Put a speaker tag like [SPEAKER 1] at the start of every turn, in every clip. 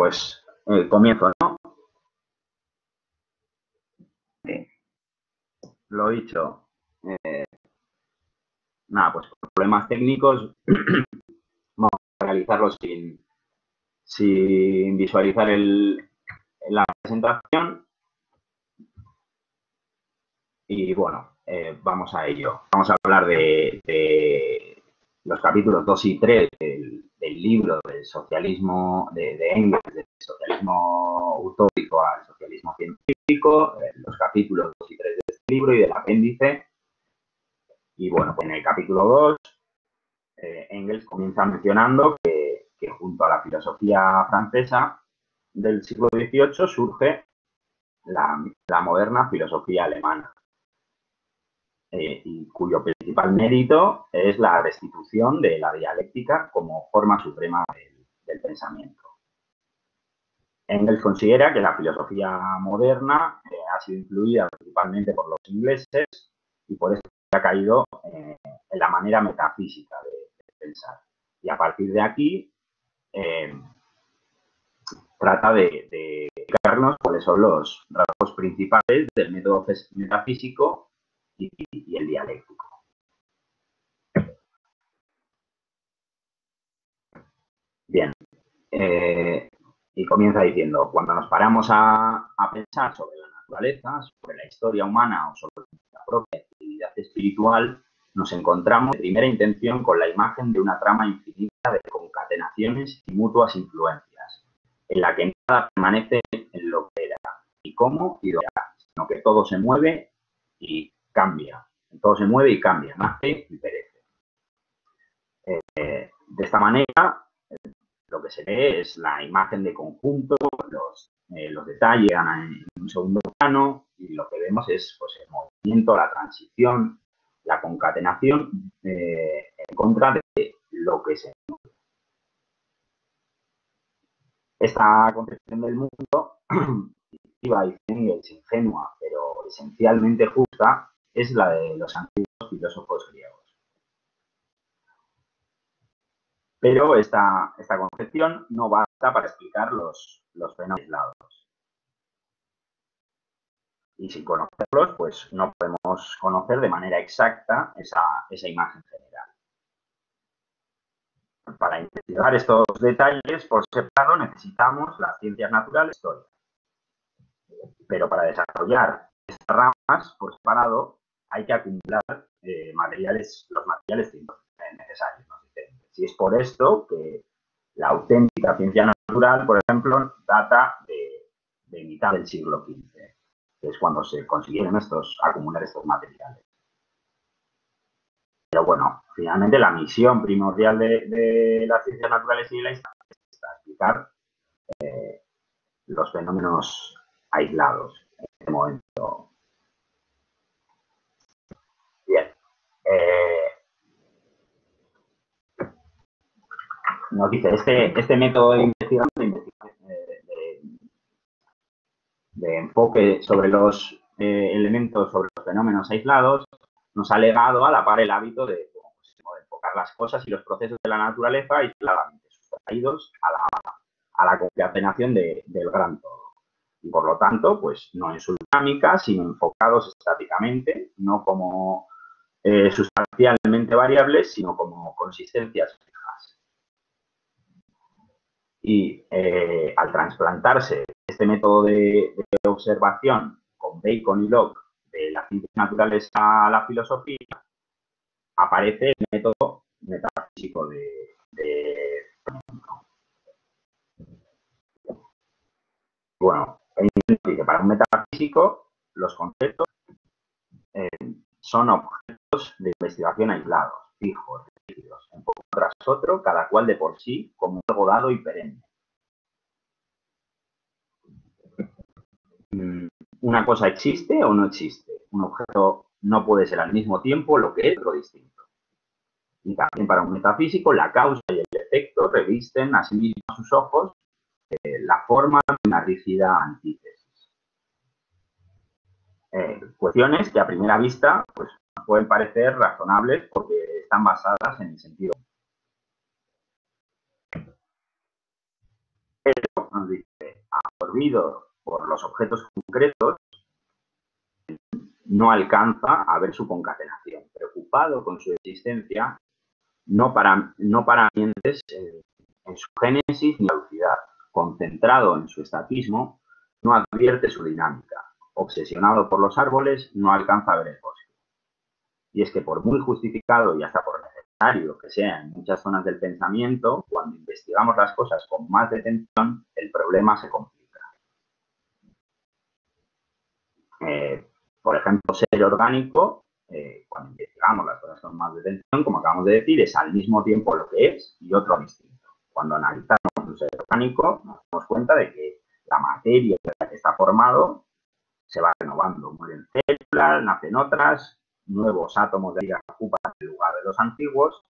[SPEAKER 1] pues comienzo, ¿no? Lo dicho. Nada, pues por problemas técnicos vamos a realizarlo sin visualizar la presentación. Y bueno, vamos a ello. Vamos a hablar de los capítulos 2 y 3 del libro del socialismo de Engels, del socialismo utópico al socialismo científico, los capítulos 2 y 3 de este libro y del apéndice. Y bueno, pues en el capítulo 2, Engels comienza mencionando que junto a la filosofía francesa del siglo XVIII surge la moderna filosofía alemana. Y cuyo principal mérito es la restitución de la dialéctica como forma suprema del pensamiento. Engels considera que la filosofía moderna ha sido influida principalmente por los ingleses y por eso ha caído en la manera metafísica de pensar. Y a partir de aquí trata de explicarnos cuáles son los rasgos principales del método metafísico y el dialéctico. Bien, y comienza diciendo, cuando nos paramos a pensar sobre la naturaleza, sobre la historia humana o sobre nuestra propia actividad espiritual, nos encontramos de primera intención con la imagen de una trama infinita de concatenaciones y mutuas influencias, en la que nada permanece en lo que era, ni cómo y dónde era, sino que todo se mueve y cambia. Todo se mueve y cambia, nace y perece. De esta manera, lo que se ve es la imagen de conjunto, los detalles en un segundo plano, y lo que vemos es pues, el movimiento, la transición, la concatenación en contra de lo que se mueve. Esta concepción del mundo, es ingenua, pero esencialmente justa, es la de los antiguos filósofos griegos. Pero esta concepción no basta para explicar los fenómenos aislados. Y sin conocerlos, pues no podemos conocer de manera exacta esa imagen general. Para investigar estos detalles por separado necesitamos las ciencias naturales y la historia. Pero para desarrollar estas ramas por separado hay que acumular los materiales necesarios. Si es por esto que la auténtica ciencia natural, por ejemplo, data de mitad del siglo XV, que es cuando se consiguieron acumular estos materiales. Pero bueno, finalmente la misión primordial de las ciencias naturales y de la historia es explicar los fenómenos aislados en este momento. Bien. Nos dice, este método de investigación de enfoque sobre los elementos, sobre los fenómenos aislados, nos ha legado a la par el hábito de enfocar las cosas y los procesos de la naturaleza aisladamente, sustraídos a la concatenación del gran todo. Y por lo tanto, pues no en su dinámica, sino enfocados estáticamente, no como sustancialmente variables, sino como consistencias fijas. Y al trasplantarse este método de observación con Bacon y Locke de las ciencias naturales a la filosofía, aparece el método metafísico bueno, dice, para un metafísico los conceptos son objetos de investigación aislados, fijos, rígidos, uno tras otro, cada cual de por sí, como algo dado y perenne. Una cosa existe o no existe. Un objeto no puede ser al mismo tiempo lo que es lo distinto. Y también para un metafísico, la causa y el efecto revisten a sí mismos a sus ojos la forma de una rígida antítesis. Cuestiones que a primera vista pues, pueden parecer razonables porque están basadas en el sentido. Pero, nos dice, absorbido por los objetos concretos, no alcanza a ver su concatenación. Preocupado con su existencia, no para mientes en su génesis ni caducidad. Concentrado en su estatismo, no advierte su dinámica. Obsesionado por los árboles, no alcanza a ver el bosque. Y es que por muy justificado y hasta por necesario que sea en muchas zonas del pensamiento, cuando investigamos las cosas con más detención, el problema se complica. Por ejemplo, ser orgánico, cuando investigamos las cosas con más detención, como acabamos de decir, es al mismo tiempo lo que es y otro distinto. Cuando analizamos un ser orgánico, nos damos cuenta de que la materia de la que está formado se va renovando. Mueren células, nacen otras, nuevos átomos de vida ocupan el lugar de los antiguos.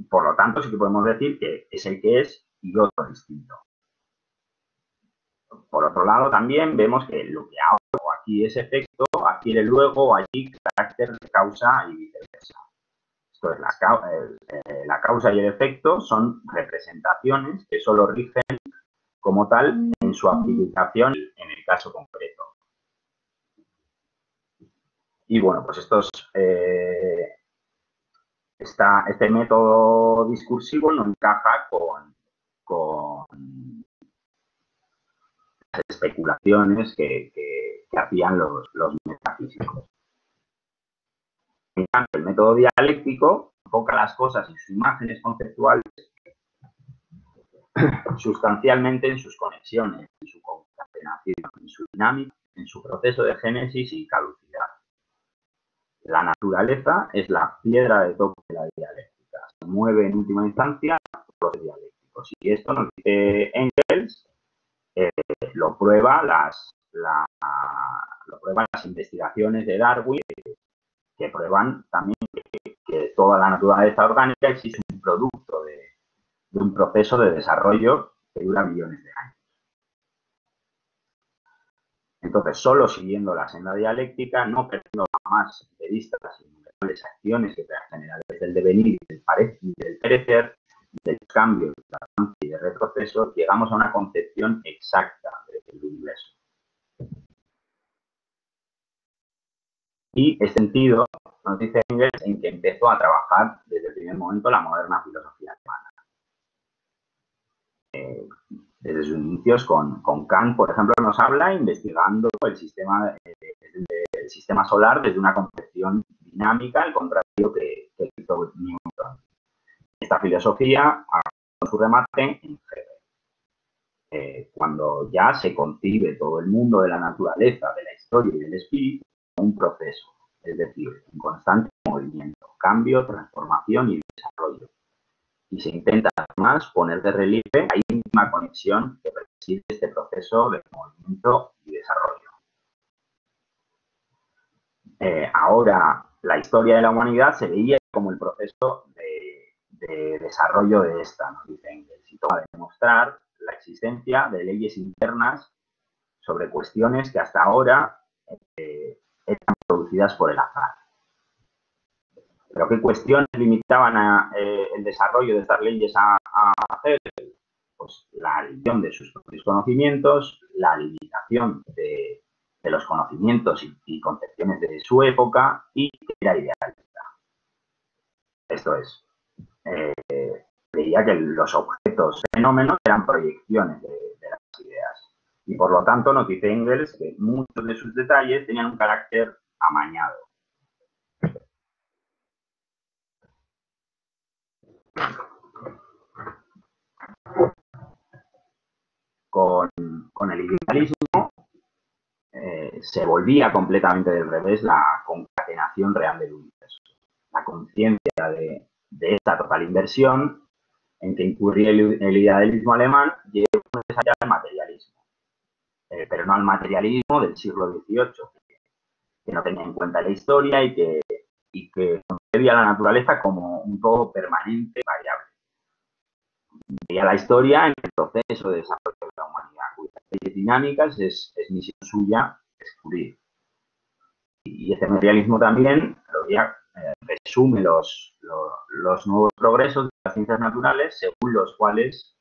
[SPEAKER 1] Por lo tanto, sí que podemos decir que es el que es y otro distinto. Por otro lado, también vemos que lo que ahora aquí es efecto adquiere luego allí carácter de causa y viceversa. Esto es, la causa y el efecto son representaciones que solo rigen como tal en su aplicación en el caso concreto. Y bueno, pues este método discursivo no encaja con las especulaciones que hacían los metafísicos. En cambio, el método dialéctico enfoca las cosas en sus imágenes conceptuales sustancialmente en sus conexiones, en su concatenación, en su dinámica, en su proceso de génesis y caducidad. La naturaleza es la piedra de toque de la dialéctica. Se mueve en última instancia por los dialécticos. Y esto nos dice Engels, lo prueban las investigaciones de Darwin, que prueban también que toda la naturaleza orgánica existe un producto de un proceso de desarrollo que dura millones de años. Entonces, solo siguiendo la senda dialéctica, no perdiendo más de vista las innumerables acciones que generan desde el devenir y del perecer, del cambio, del avance y del retroceso, llegamos a una concepción exacta del universo. Y este sentido nos dice Engels en que empezó a trabajar desde el primer momento la moderna filosofía alemana. Desde sus inicios con Kant, por ejemplo, nos habla investigando el sistema solar desde una concepción dinámica, al contrario que hizo Newton. Esta filosofía, con su remate en Hegel. Cuando ya se concibe todo el mundo de la naturaleza, de la historia y del espíritu como un proceso, es decir, un constante movimiento, cambio, transformación y desarrollo. Y se intenta además poner de relieve la íntima conexión que preside este proceso de movimiento y desarrollo. Ahora, la historia de la humanidad se veía como el proceso de desarrollo de esta, nos dice Engels, y toma de demostrar la existencia de leyes internas sobre cuestiones que hasta ahora eran producidas por el azar. ¿Pero qué cuestiones limitaban el desarrollo de estas leyes a hacer? Pues la limitación de sus propios conocimientos, la limitación de los conocimientos y concepciones de su época y que era idealista. Esto es, creía que los objetos fenómenos eran proyecciones de las ideas. Y por lo tanto nos dice Engels que muchos de sus detalles tenían un carácter amañado. Con el idealismo se volvía completamente del revés la concatenación real del universo. La conciencia de esta total inversión en que incurría el idealismo alemán llegó más allá al materialismo, pero no al materialismo del siglo XVIII, que no tenía en cuenta la historia y que concebía la naturaleza como un todo permanente, variable. Veía la historia en el proceso de desarrollo de la humanidad, cuyas leyes dinámicas es misión suya descubrir. Y este materialismo también resume los nuevos progresos de las ciencias naturales, según los cuales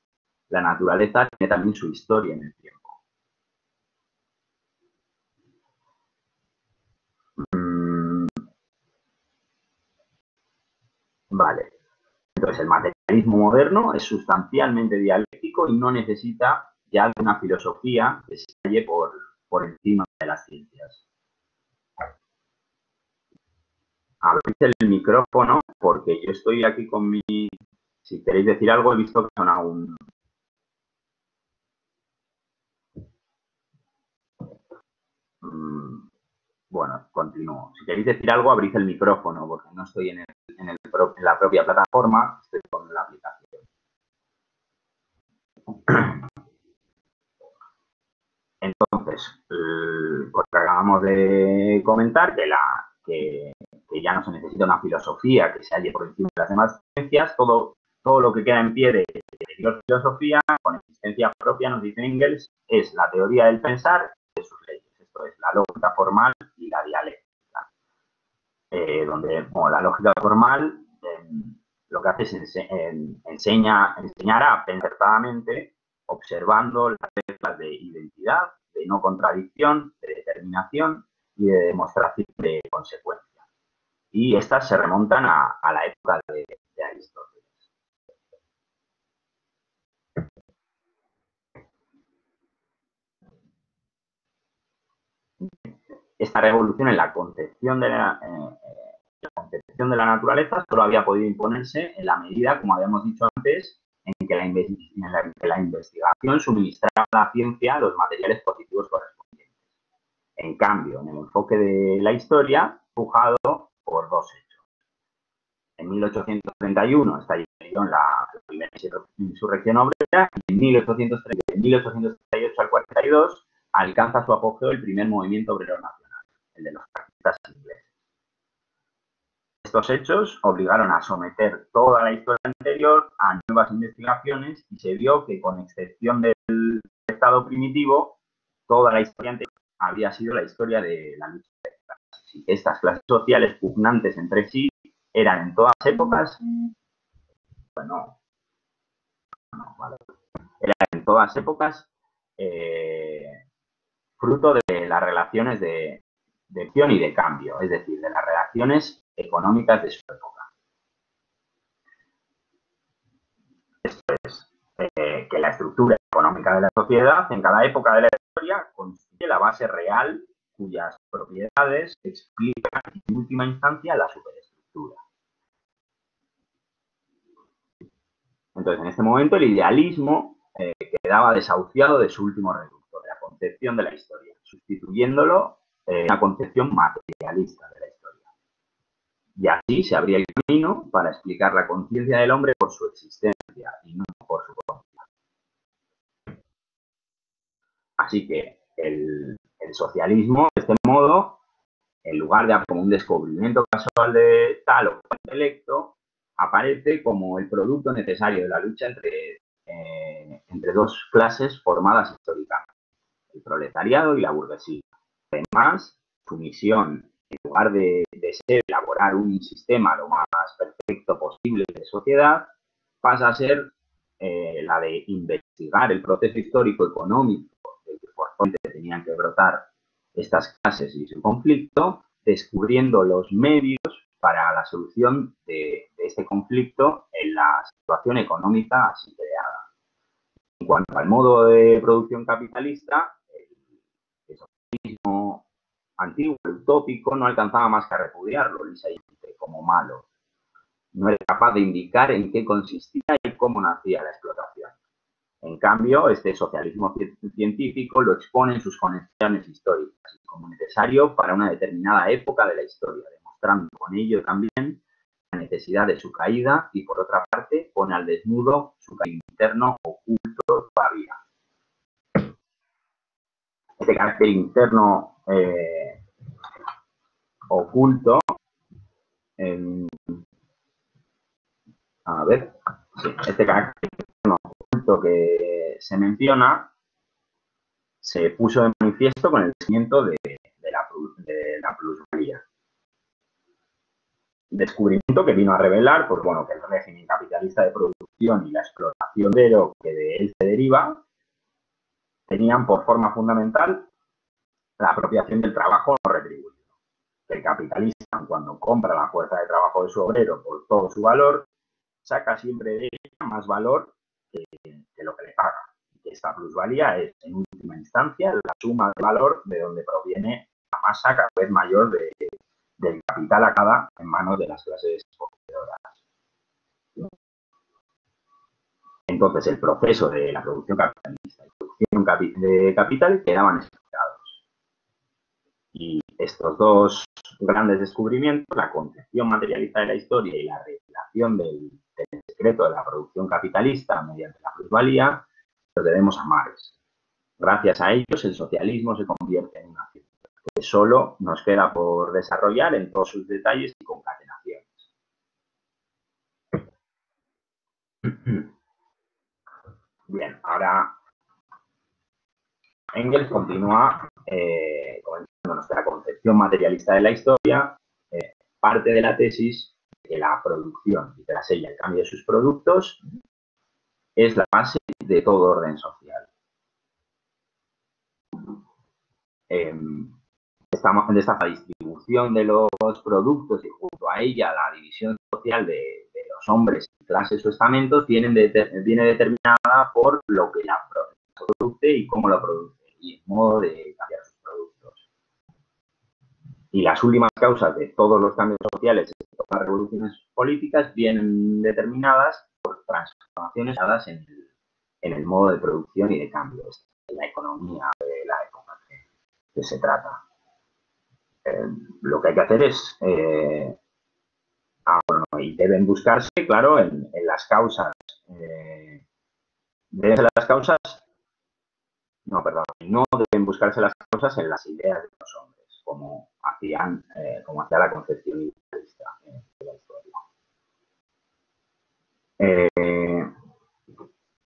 [SPEAKER 1] la naturaleza tiene también su historia en el tiempo. Vale. Entonces, el materialismo moderno es sustancialmente dialéctico y no necesita ya de una filosofía que se halle por encima de las ciencias. Abrid el micrófono porque yo estoy aquí con mi... Si queréis decir algo, he visto que suena un... Bueno, continúo. Si queréis decir algo, abrid el micrófono porque no estoy en la propia plataforma, estoy con la aplicación. Entonces, pues acabamos de comentar que ya no se necesita una filosofía que se halle por encima de las demás ciencias, todo lo que queda en pie de filosofía, con existencia propia, nos dice Engels, es la teoría del pensar de sus leyes. Esto es la lógica formal y la dialéctica. Donde la lógica formal lo que hace es enseñar a pensar acertadamente observando las reglas de identidad, de no contradicción, de determinación y de demostración de consecuencia. Y estas se remontan a la época de Aristóteles. Esta revolución en la concepción de la naturaleza solo había podido imponerse en la medida, como habíamos dicho antes, en que la investigación suministraba a la ciencia los materiales positivos correspondientes. En cambio, en el enfoque de la historia, empujado por dos hechos. En 1831 estalló la primera insurrección obrera y en 1838 al 42 alcanza su apogeo el primer movimiento obrero nacional, el de los taxistas ingleses. Estos hechos obligaron a someter toda la historia anterior a nuevas investigaciones y se vio que, con excepción del estado primitivo, toda la historia anterior había sido la historia de la lucha de clases. Y estas clases sociales pugnantes entre sí eran en todas épocas, bueno, no, vale, eran en todas épocas fruto de las relaciones de acción y de cambio, es decir, de las relaciones económicas de su época. Esto es, que la estructura económica de la sociedad en cada época de la historia constituye la base real cuyas propiedades explican en última instancia la superestructura. Entonces, en este momento, el idealismo quedaba desahuciado de su último reducto, de la concepción de la historia, sustituyéndolo una concepción materialista de la historia. Y así se abría el camino para explicar la conciencia del hombre por su existencia y no por su condición. Así que el socialismo, de este modo, en lugar de como un descubrimiento casual de tal o cual intelecto, aparece como el producto necesario de la lucha entre dos clases formadas históricamente, el proletariado y la burguesía. Además, su misión, en lugar de ser elaborar un sistema lo más perfecto posible de sociedad, pasa a ser la de investigar el proceso histórico económico del que por donde tenían que brotar estas clases y su conflicto, descubriendo los medios para la solución de este conflicto en la situación económica así creada. En cuanto al modo de producción capitalista, el socialismo antiguo, el utópico, no alcanzaba más que a repudiarlo lisamente como malo. No era capaz de indicar en qué consistía y cómo nacía la explotación. En cambio, este socialismo científico lo expone en sus conexiones históricas como necesario para una determinada época de la historia, demostrando con ello también la necesidad de su caída y, por otra parte, pone al desnudo su carácter interno oculto todavía. Este carácter interno oculto, a ver, sí, este carácter interno oculto que se menciona se puso de manifiesto con el crecimiento de la plusvalía. Descubrimiento que vino a revelar, pues bueno, que el régimen capitalista de producción y la explotación que de él se deriva tenían por forma fundamental la apropiación del trabajo no retribuido. El capitalismo cuando compra la fuerza de trabajo de su obrero por todo su valor, saca siempre de ella más valor que lo que le paga. Esta plusvalía es, en última instancia, la suma de valor de donde proviene la masa cada vez mayor del capital acaba en manos de las clases poseedoras. Entonces, el proceso de la producción capitalista y producción de capital quedaban explicados. Y estos dos grandes descubrimientos, la concepción materialista de la historia y la revelación del secreto de la producción capitalista mediante la plusvalía, los debemos a Marx. Gracias a ellos, el socialismo se convierte en una ciencia que solo nos queda por desarrollar en todos sus detalles y concatenaciones. Bien, ahora Engels continúa comentándonos que la concepción materialista de la historia parte de la tesis de que la producción y tras ella el cambio de sus productos es la base de todo orden social. De esta distribución de los productos y junto a ella la división social de los hombres en clases o estamentos viene determinada por lo que la produce y cómo lo produce y el modo de cambiar sus productos. Y las últimas causas de todos los cambios sociales, las revoluciones políticas, vienen determinadas por transformaciones dadas en el modo de producción y de cambio, en la economía de la época que se trata. Lo que hay que hacer es, y deben buscarse, claro, en las causas, deben ser las causas, no deben buscarse las causas en las ideas de los hombres, como hacía la concepción idealista de la historia.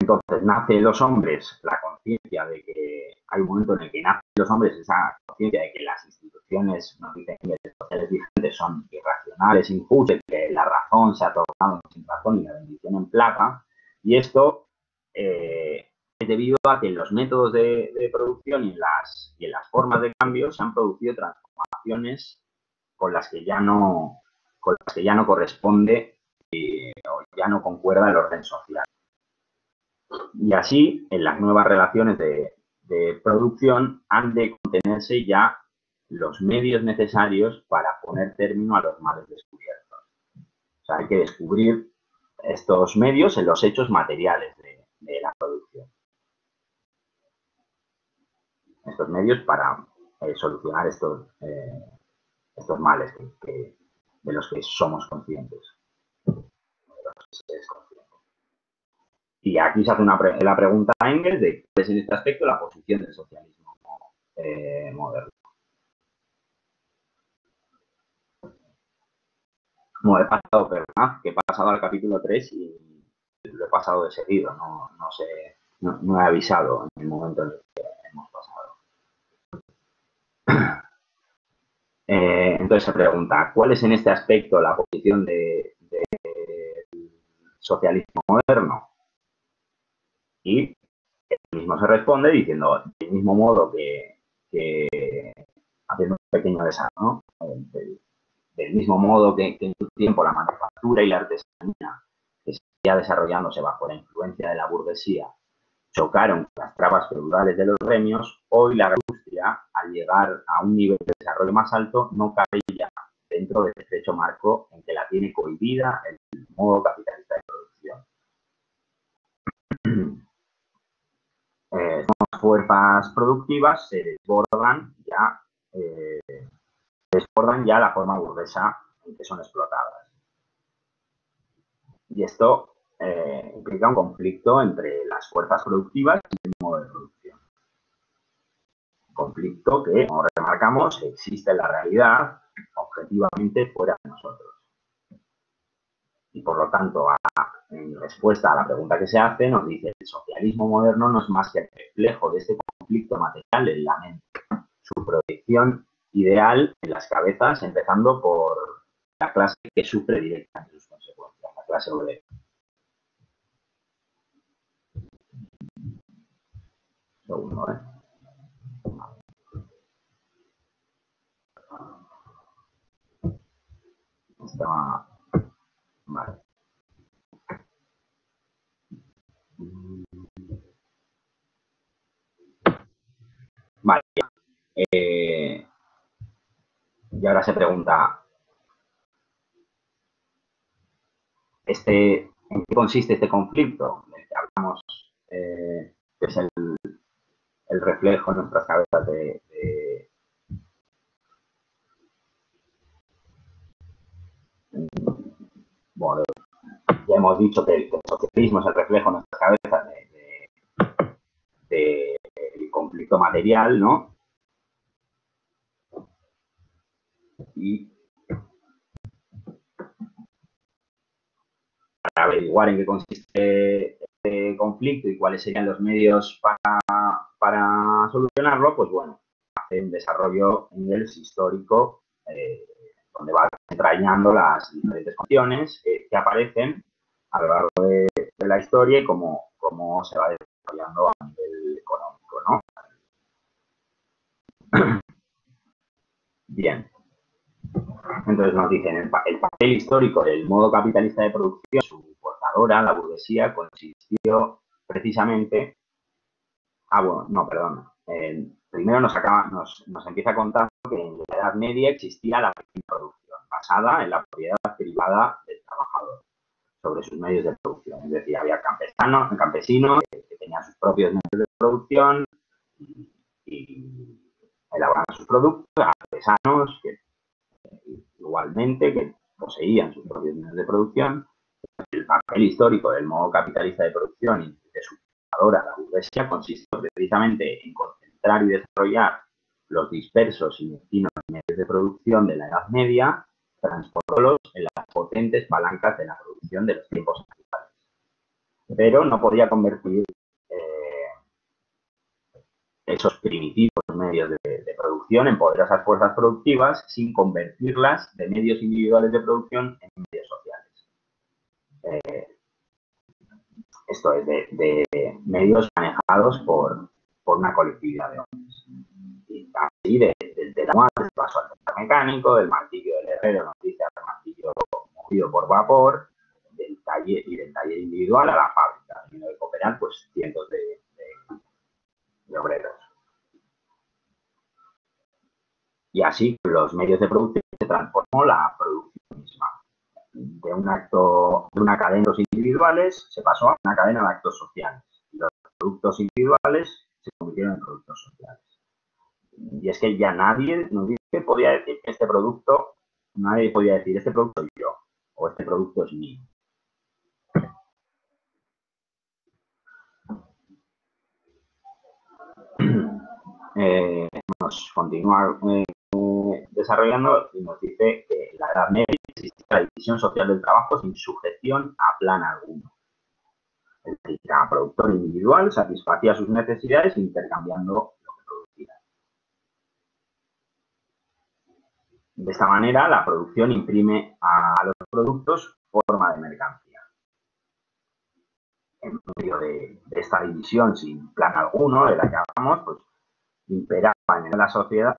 [SPEAKER 1] Entonces, nace en los hombres la conciencia de que hay un momento en el que nace en los hombres esa conciencia de que las instituciones, nos dicen que las sociales vigentes son irracionales, injustas, que la razón se ha tornado sin razón y la bendición en plata. Y esto es debido a que en los métodos de producción y en las formas de cambio se han producido transformaciones con las que ya no corresponde o ya no concuerda el orden social. Y así, en las nuevas relaciones de producción, han de contenerse ya los medios necesarios para poner término a los males descubiertos. O sea, hay que descubrir estos medios en los hechos materiales de la producción. Estos medios para solucionar estos males de los que somos conscientes. Y aquí se hace la pregunta a Engels de cuál es en este aspecto la posición del socialismo moderno. Bueno, he pasado al capítulo 3 y lo he pasado de seguido, no he avisado en el momento en el que hemos pasado. Entonces se pregunta, ¿cuál es en este aspecto la posición del socialismo moderno? Y él mismo se responde diciendo, del mismo modo que haciendo un pequeño desarrollo, ¿no? Del mismo modo que en su tiempo la manufactura y la artesanía, que seguía desarrollándose bajo la influencia de la burguesía, chocaron con las trabas feudales de los gremios, hoy la industria, al llegar a un nivel de desarrollo más alto, no cabe ya dentro del estrecho marco en que la tiene cohibida el modo capitalista de producción. Las fuerzas productivas se desbordan ya la forma burguesa en que son explotadas. Y esto implica un conflicto entre las fuerzas productivas y el modo de producción. Un conflicto que, como remarcamos, existe en la realidad objetivamente fuera de nosotros. Y por lo tanto, en respuesta a la pregunta que se hace, nos dice el socialismo moderno no es más que el reflejo de este conflicto material en la mente, su proyección ideal en las cabezas, empezando por la clase que sufre directamente sus consecuencias, la clase obrera. Segundo, Y ahora se pregunta, ¿en qué consiste este conflicto del que hablamos? Que es el reflejo en nuestras cabezas bueno, ya hemos dicho que el socialismo es el reflejo en nuestras cabezas del conflicto material, ¿no? Y para averiguar en qué consiste este conflicto y cuáles serían los medios para solucionarlo, pues bueno, hace un desarrollo en el histórico donde va entrañando las diferentes cuestiones que aparecen a lo largo de la historia y cómo se va desarrollando a nivel económico, ¿no? Bien. Entonces nos dicen, el papel histórico del modo capitalista de producción, su portadora, la burguesía, consistió precisamente... bueno, no, perdón. Primero nos empieza contando que en la Edad Media existía la pequeña producción, basada en la propiedad privada del trabajador sobre sus medios de producción. Es decir, había campesinos que tenían sus propios medios de producción y elaboraban sus productos, artesanos que igualmente que poseían sus propios medios de producción. El papel histórico del modo capitalista de producción y de su fundadora, la burguesía, consistió precisamente en concentrar y desarrollar los dispersos y mezquinos medios de producción de la Edad Media, transportándolos en las potentes palancas de la producción de los tiempos actuales. Pero no podía convertir esos primitivos medios de producción en poderosas fuerzas productivas sin convertirlas de medios individuales de producción en medios sociales. Esto es, de medios manejados por una colectividad de hombres. Y así, de la muerte, el paso al metal mecánico, del martillo del herrero, nos dice al martillo movido por vapor, del taller individual a la fábrica, en el que cooperan pues cientos de obreros. Y así, los medios de producción se transformó la producción misma. De una cadena de individuales se pasó a una cadena de actos sociales. Y los productos individuales se convirtieron en productos sociales. Y es que ya nadie podía decir que este producto es yo o este producto es mío. Nos continúa desarrollando y nos dice que en la Edad Media existía la división social del trabajo sin sujeción a plan alguno. Es decir, cada productor individual satisfacía sus necesidades intercambiando lo que producía. De esta manera, la producción imprime a los productos forma de mercancía. En medio de esta división sin plan alguno de la que hablamos, pues imperaba en la sociedad,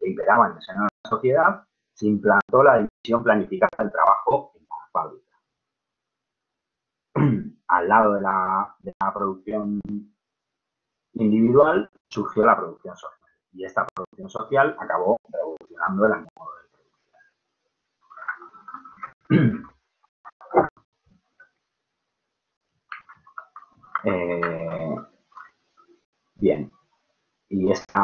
[SPEAKER 1] imperaba en el seno de la sociedad, se implantó la división planificada del trabajo en la fábrica. Al lado de la producción individual surgió la producción social. Y esta producción social acabó revolucionando el modo de producción. Bien. Y este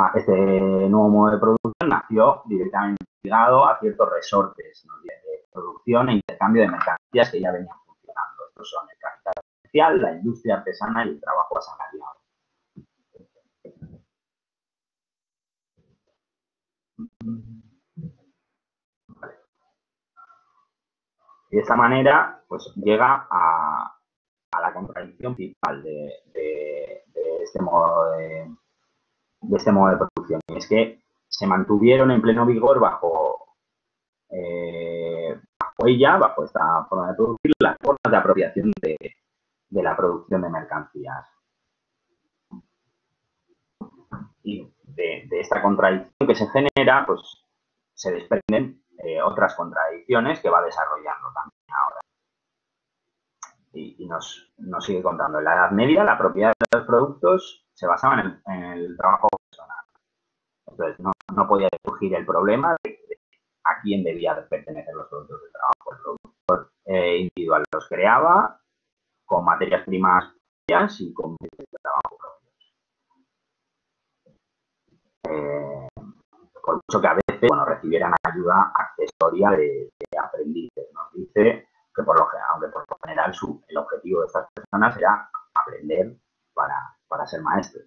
[SPEAKER 1] nuevo modo de producción nació directamente ligado a ciertos resortes, ¿no?, de producción e intercambio de mercancías que ya venían funcionando. Estos son el capital social, la industria artesana y el trabajo asalariado. Y de esta manera, pues llega a la contradicción principal de este modo de producción. Y es que se mantuvieron en pleno vigor bajo esta forma de producir, las formas de apropiación de la producción de mercancías. Y de esta contradicción que se genera, pues se desprenden otras contradicciones que va desarrollando también ahora. Y nos sigue contando. En la Edad Media, la propiedad de los productos se basaba en el trabajo personal. Entonces, no podía surgir el problema de a quién debía pertenecer los productos de trabajo. El productor individual los creaba con materias primas propias y con medios de trabajo propios. Por mucho que a veces recibieran ayuda accesoria de aprendices. Nos dice que aunque por lo general el objetivo de estas personas era aprender para ser maestros.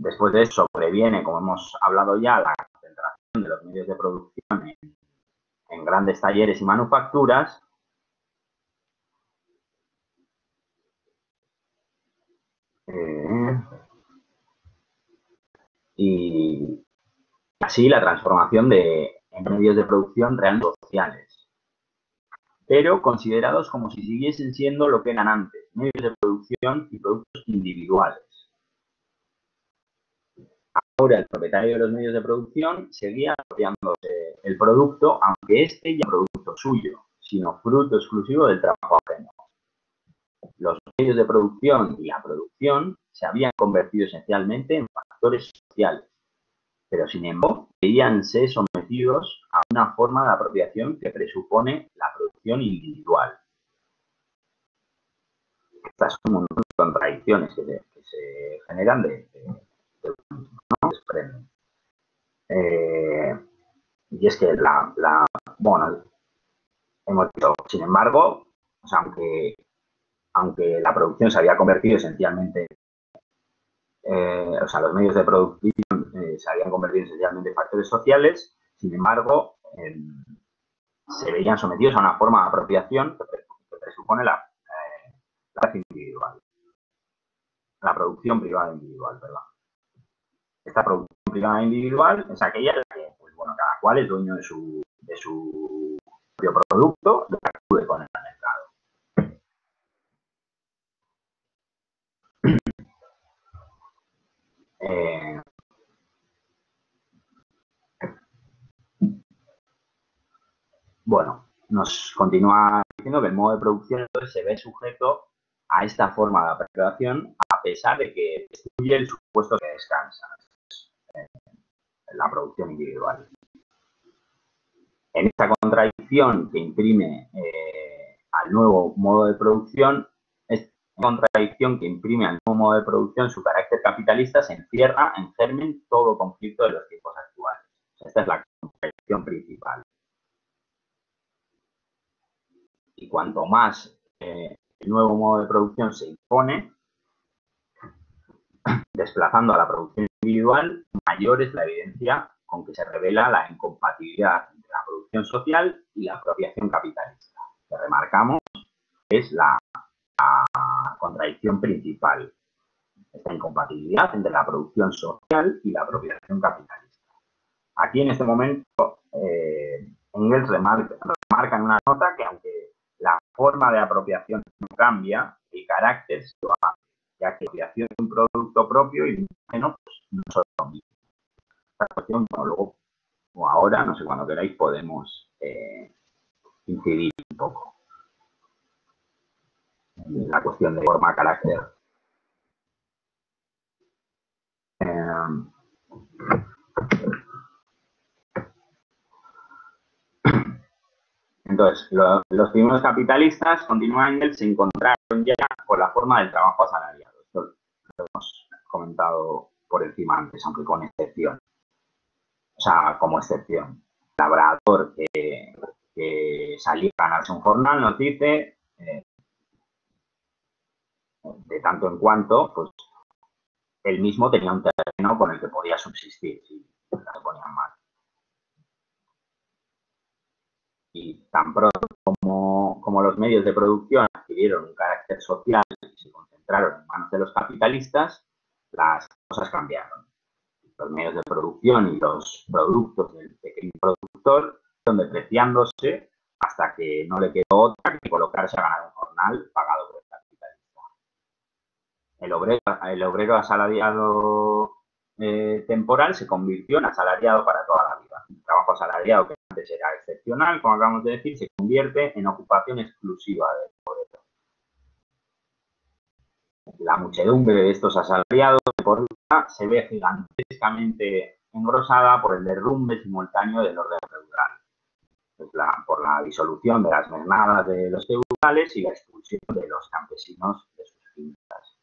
[SPEAKER 1] Después de eso sobreviene, como hemos hablado ya, la concentración de los medios de producción en grandes talleres y manufacturas. Y así la transformación en medios de producción realmente sociales, pero considerados como si siguiesen siendo lo que eran antes, medios de producción y productos individuales. Ahora el propietario de los medios de producción seguía apropiándose el producto, aunque este ya no es producto suyo, sino fruto exclusivo del trabajo ajeno. Los medios de producción y la producción se habían convertido esencialmente en factores sociales, pero sin embargo veíanse sometidos a una forma de apropiación que presupone la producción individual. Estas son un montón de contradicciones que se generan ¿no? Desprenden. Y es que bueno, hemos dicho, sin embargo, o sea, aunque la producción se había convertido esencialmente, o sea, los medios de producción se habían convertido esencialmente en factores sociales, sin embargo, se veían sometidos a una forma de apropiación que presupone la individual, la producción privada individual, perdón. Esta producción privada individual es aquella en la que, pues bueno, cada cual es dueño de su propio producto y acude con el mercado. Bueno, nos continúa diciendo que el modo de producción entonces se ve sujeto a esta forma de apropiación a pesar de que destruye el supuesto que descansa la producción individual. En esta contradicción que imprime al nuevo modo de producción, esta contradicción que imprime al nuevo modo de producción su carácter capitalista se encierra en germen todo conflicto de los tiempos actuales. Esta es la contradicción principal. Y cuanto más el nuevo modo de producción se impone, desplazando a la producción individual, mayor es la evidencia con que se revela la incompatibilidad entre la producción social y la apropiación capitalista. Que remarcamos es la contradicción principal, esta incompatibilidad entre la producción social y la apropiación capitalista. Aquí en este momento Engels remarca en una nota que aunque la forma de apropiación no cambia, el carácter se lo hace, ya que la apropiación de un producto propio y menos pues, no son lo mismo. Esta cuestión, bueno, luego o ahora, no sé, cuando queráis, podemos incidir un poco en la cuestión de forma, carácter. Entonces, los primeros capitalistas, continúa Engels, se encontraron ya con la forma del trabajo asalariado. Esto lo hemos comentado por encima antes, aunque con excepción. O sea, como excepción. El labrador que salía a ganarse un jornal nos dice, de tanto en cuanto, pues él mismo tenía un terreno con el que podía subsistir si las ponían mal. Y tan pronto como los medios de producción adquirieron un carácter social y se concentraron en manos de los capitalistas, las cosas cambiaron. Los medios de producción y los productos del pequeño productor fueron depreciándose hasta que no le quedó otra que colocarse a ganar un jornal pagado por el capitalista. El obrero asalariado temporal se convirtió en asalariado para toda la vida. El trabajo asalariado, que antes era excepcional, como acabamos de decir, se convierte en ocupación exclusiva del obrero. La muchedumbre de estos asalariados por día se ve gigantescamente engrosada por el derrumbe simultáneo del orden feudal, pues por la disolución de las mernadas de los feudales y la expulsión de los campesinos de sus fincas.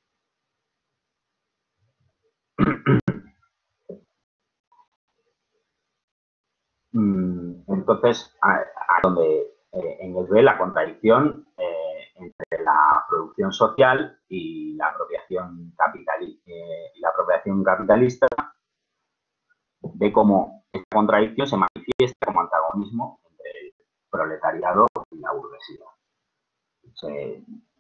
[SPEAKER 1] Entonces, donde Engels ve la contradicción entre la producción social y la apropiación capitalista, ve cómo esta contradicción se manifiesta como antagonismo entre el proletariado y la burguesía.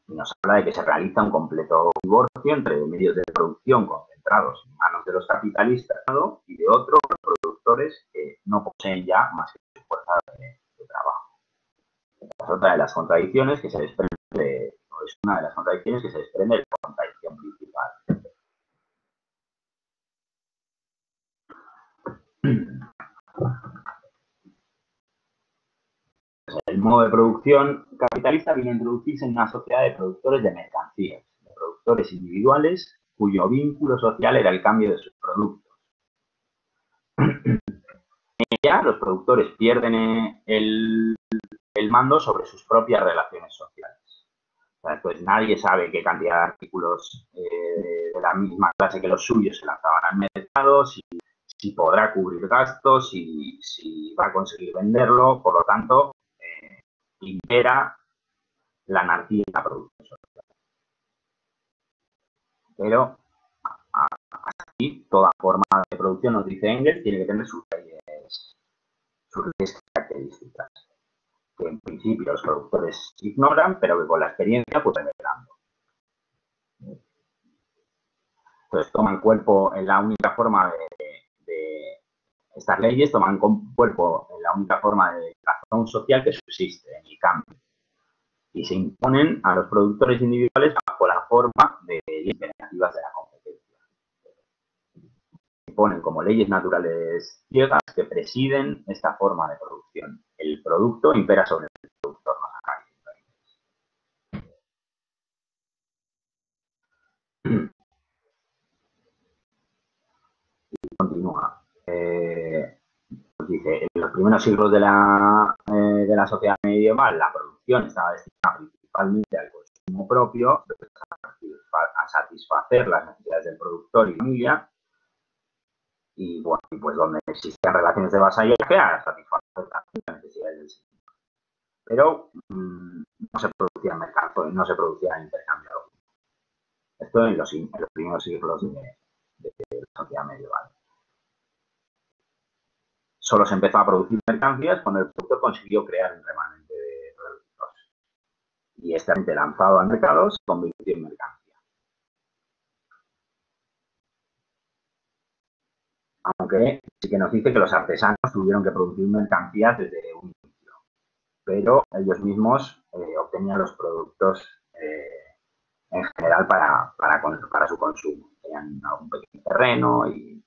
[SPEAKER 1] Nos habla de que se realiza un completo divorcio entre medios de producción concentrados en manos de los capitalistas y de otros productores que no poseen ya más que su fuerza de trabajo. Es otra de las contradicciones que se desprende, es una de las contradicciones que se desprende de la contradicción principal. El modo de producción capitalista viene a introducirse en una sociedad de productores de mercancías, de productores individuales cuyo vínculo social era el cambio de sus productos. En ella, los productores pierden el mando sobre sus propias relaciones sociales. O sea, pues nadie sabe qué cantidad de artículos de la misma clase que los suyos se lanzaban al mercado, si podrá cubrir gastos, si va a conseguir venderlo, por lo tanto, impera la anarquía en la producción social. Pero así, toda forma de producción, nos dice Engels, tiene que tener sus leyes características, que en principio los productores ignoran, pero que con la experiencia pues revelando. Entonces toman cuerpo en la única forma de estas leyes, toman cuerpo en la única forma de razón social que subsiste, en el cambio, y se imponen a los productores individuales bajo la forma de leyes negativas de la competencia. Se imponen como leyes naturales ciegas que presiden esta forma de producción. El producto impera sobre el productor, nos acaba diciendo. Y continúa. Pues dice, en los primeros siglos de la sociedad medieval, la producción estaba destinada principalmente al consumo propio, a satisfacer las necesidades del productor y familia, y bueno, pues donde existían relaciones de vasallaje, a satisfacer las necesidades del señor. Pero no se producía mercado, no se producía intercambio. Esto en los primeros siglos de la sociedad medieval. Solo se empezó a producir mercancías cuando el productor consiguió crear un remanente de productos. Y este lanzado al mercado se convirtió en mercancía. Aunque sí que nos dice que los artesanos tuvieron que producir mercancías desde un inicio, pero ellos mismos obtenían los productos en general para su consumo. Tenían algún pequeño terreno y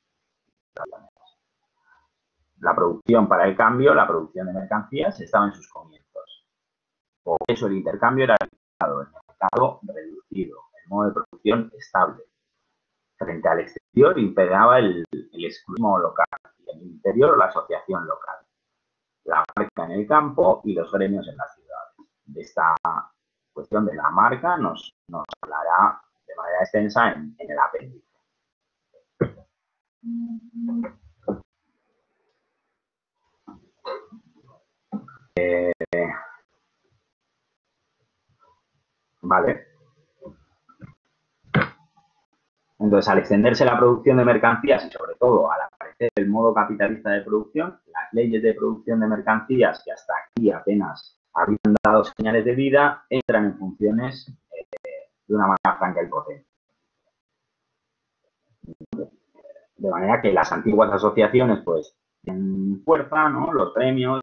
[SPEAKER 1] la producción para el cambio, la producción de mercancías, estaba en sus comienzos. Por eso el intercambio era limitado, el mercado reducido, el modo de producción estable. Frente al exterior imperaba el exclusivismo local y en el interior la asociación local, la marca en el campo y los gremios en las ciudades. De esta cuestión de la marca nos hablará de manera extensa en el apéndice. Vale. Entonces, al extenderse la producción de mercancías y sobre todo al aparecer el modo capitalista de producción, las leyes de producción de mercancías, que hasta aquí apenas habían dado señales de vida, entran en funciones de una manera franca y potente. De manera que las antiguas asociaciones pues tienen fuerza, ¿no? Los gremios,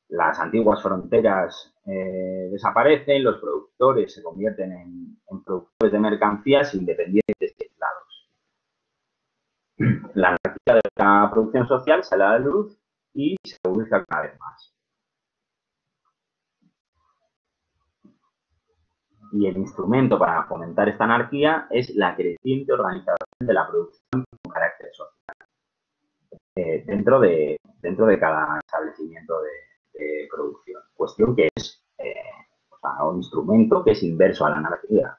[SPEAKER 1] las antiguas fronteras desaparecen, los productores se convierten en productores de mercancías independientes y aislados. La anarquía de la producción social sale a la luz y se agudiza cada vez más. Y el instrumento para fomentar esta anarquía es la creciente organización de la producción con carácter social dentro de cada establecimiento de producción. Cuestión que es o sea, un instrumento que es inverso a la anarquía.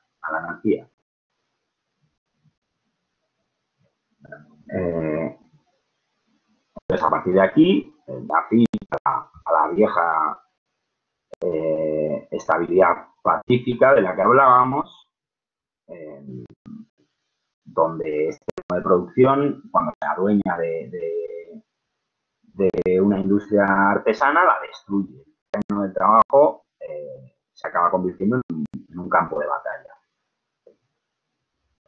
[SPEAKER 1] Entonces, a partir de aquí, da fin a la vieja estabilidad pacífica de la que hablábamos, donde este tipo de producción, cuando se adueña de una industria artesana, la destruye. El terreno del trabajo se acaba convirtiendo en un campo de batalla.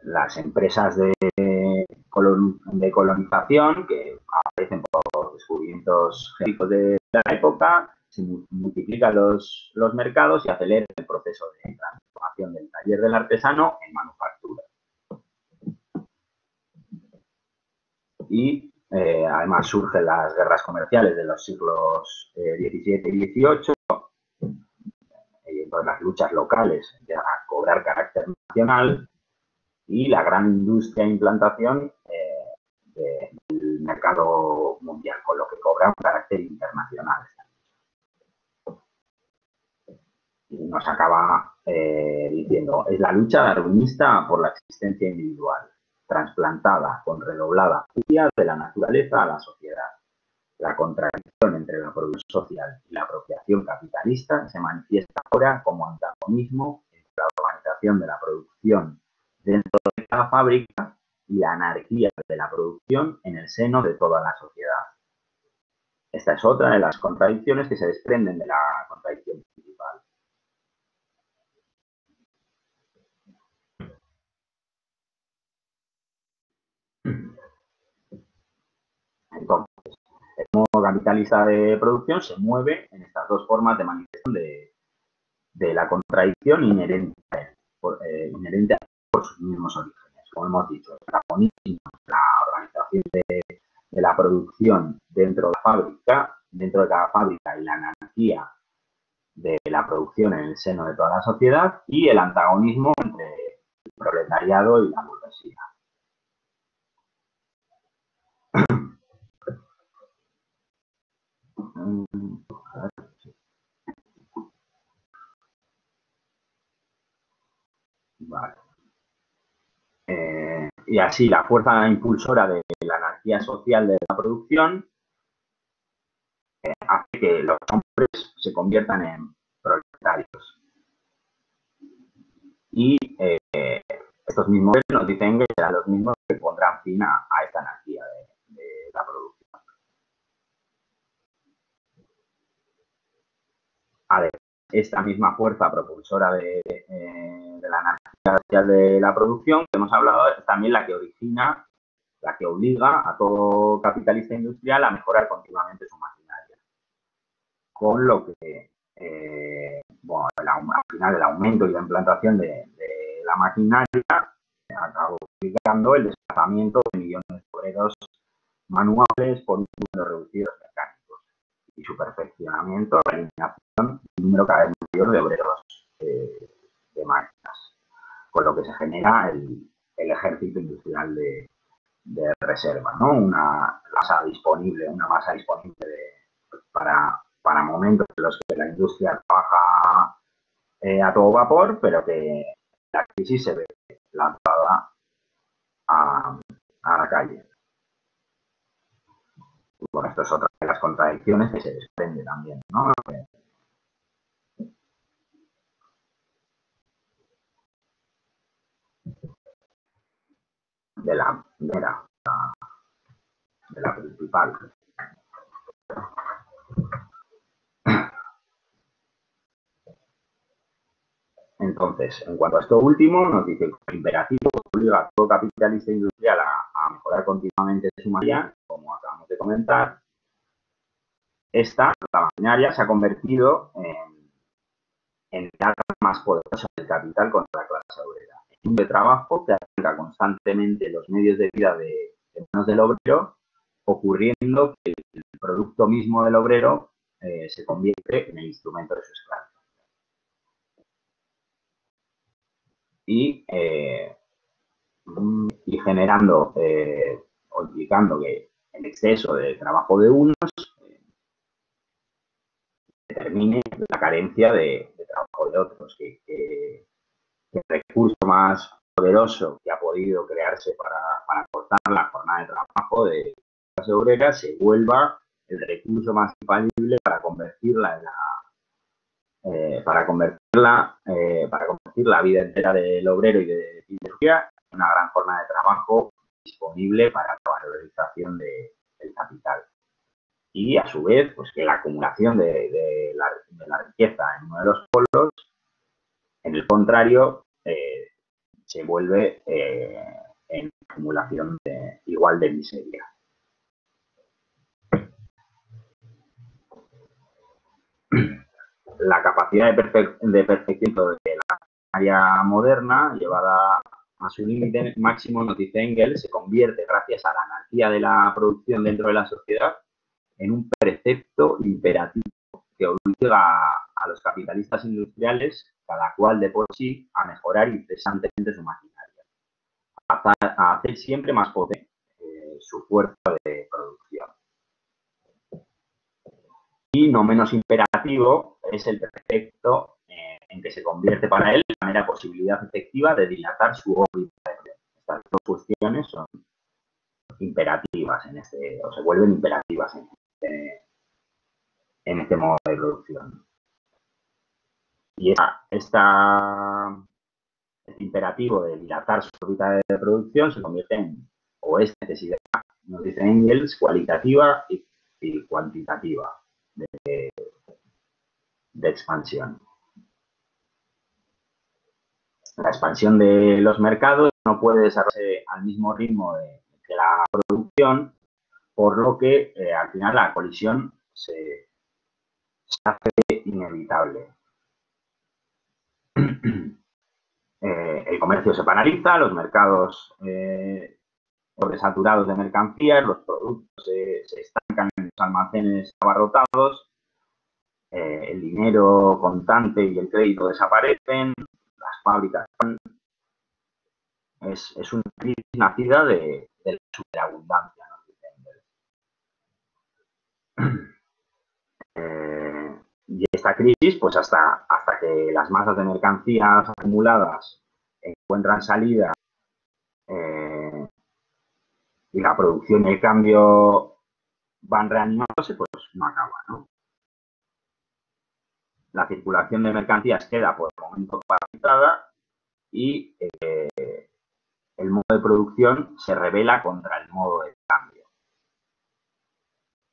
[SPEAKER 1] Las empresas de colonización que aparecen por descubrimientos génicos de la época, se multiplican los mercados y aceleran el proceso de transformación del taller del artesano en manufactura. Y además surgen las guerras comerciales de los siglos XVII y XVIII, y entonces las luchas locales empiezan a cobrar carácter nacional y la gran industria de implantación del mercado mundial, con lo que cobra un carácter internacional. Y nos acaba diciendo, es la lucha darwinista por la existencia individual, trasplantada con redoblada furia de la naturaleza a la sociedad. La contradicción entre la producción social y la apropiación capitalista se manifiesta ahora como antagonismo entre la organización de la producción dentro de cada fábrica y la anarquía de la producción en el seno de toda la sociedad. Esta es otra de las contradicciones que se desprenden de la contradicción principal. Entonces, el modo capitalista de producción se mueve en estas dos formas de manifestación de la contradicción inherente por sus mismos orígenes. Como hemos dicho, el japonismo, la organización de la producción dentro de cada fábrica y la anarquía de la producción en el seno de toda la sociedad y el antagonismo entre el proletariado y la burguesía. Vale. Y así la fuerza impulsora de la anarquía social de la producción hace que los hombres se conviertan en proletarios. Y estos mismos nos dicen que serán los mismos que pondrán fin a esta anarquía de la producción. Además, esta misma fuerza propulsora de la anarquía social de la producción que hemos hablado es también la que origina, la que obliga a todo capitalista industrial a mejorar continuamente su maquinaria. Con lo que, bueno, al final el aumento y la implantación de la maquinaria acabó obligando el desplazamiento de millones de obreros manuales por un número reducido de mecánicos y su perfeccionamiento, la eliminación de un número cada vez mayor de obreros de máquinas, con lo que se genera el ejército industrial de reserva, ¿no? Una masa disponible para momentos en los que la industria trabaja a todo vapor, pero que la crisis se ve lanzada a la calle. Y bueno, esto es otra de las contradicciones que se desprende también, ¿no? De la primera, de la principal. Entonces, en cuanto a esto último, nos dice que el imperativo obliga a todo capitalista industrial a mejorar continuamente su maquinaria, como acabamos de comentar. La maquinaria, se ha convertido en la arma más poderosa del capital contra la clase obrera. Es un de trabajo que arranca constantemente los medios de vida de manos del obrero, ocurriendo que el producto mismo del obrero se convierte en el instrumento de su esclavitud. y, y generando o implicando que el exceso de trabajo de unos determine la carencia de trabajo de otros, que el recurso más poderoso que ha podido crearse para cortar la jornada de trabajo de las obreras se vuelva el recurso más infalible para convertirla en para convertir la vida entera del obrero y de su día en una gran jornada de trabajo disponible para la valorización del capital. Y a su vez, pues que la acumulación de la riqueza en uno de los polos, en el contrario, se vuelve en acumulación igual de miseria. La capacidad de perfección de la área moderna, llevada a su límite máximo, nos dice Engels, se convierte, gracias a la anarquía de la producción dentro de la sociedad, en un precepto imperativo que obliga a los capitalistas industriales, cada cual de por sí, a mejorar incesantemente su maquinaria, a hacer siempre más potente su fuerza de producción. Y no menos imperativo es el precepto en que se convierte para él la mera posibilidad efectiva de dilatar su órbita de acción. Estas dos cuestiones son imperativas o se vuelven imperativas en este modo de producción. Y este imperativo de dilatar su órbita de producción se convierte o es necesidad, nos dice Engels, cualitativa y cuantitativa de expansión. La expansión de los mercados no puede desarrollarse al mismo ritmo que la producción, por lo que al final la colisión se hace inevitable. El comercio se paraliza, los mercados sobresaturados de mercancías, los productos se estancan en los almacenes abarrotados, el dinero contante y el crédito desaparecen, las fábricas es una crisis nacida de la superabundancia, ¿no? Y esta crisis, pues hasta que las masas de mercancías acumuladas encuentran salida y la producción y el cambio van reanimándose, pues no acaba, ¿no? La circulación de mercancías queda por el momento paralizada y el modo de producción se revela contra el modo de cambio.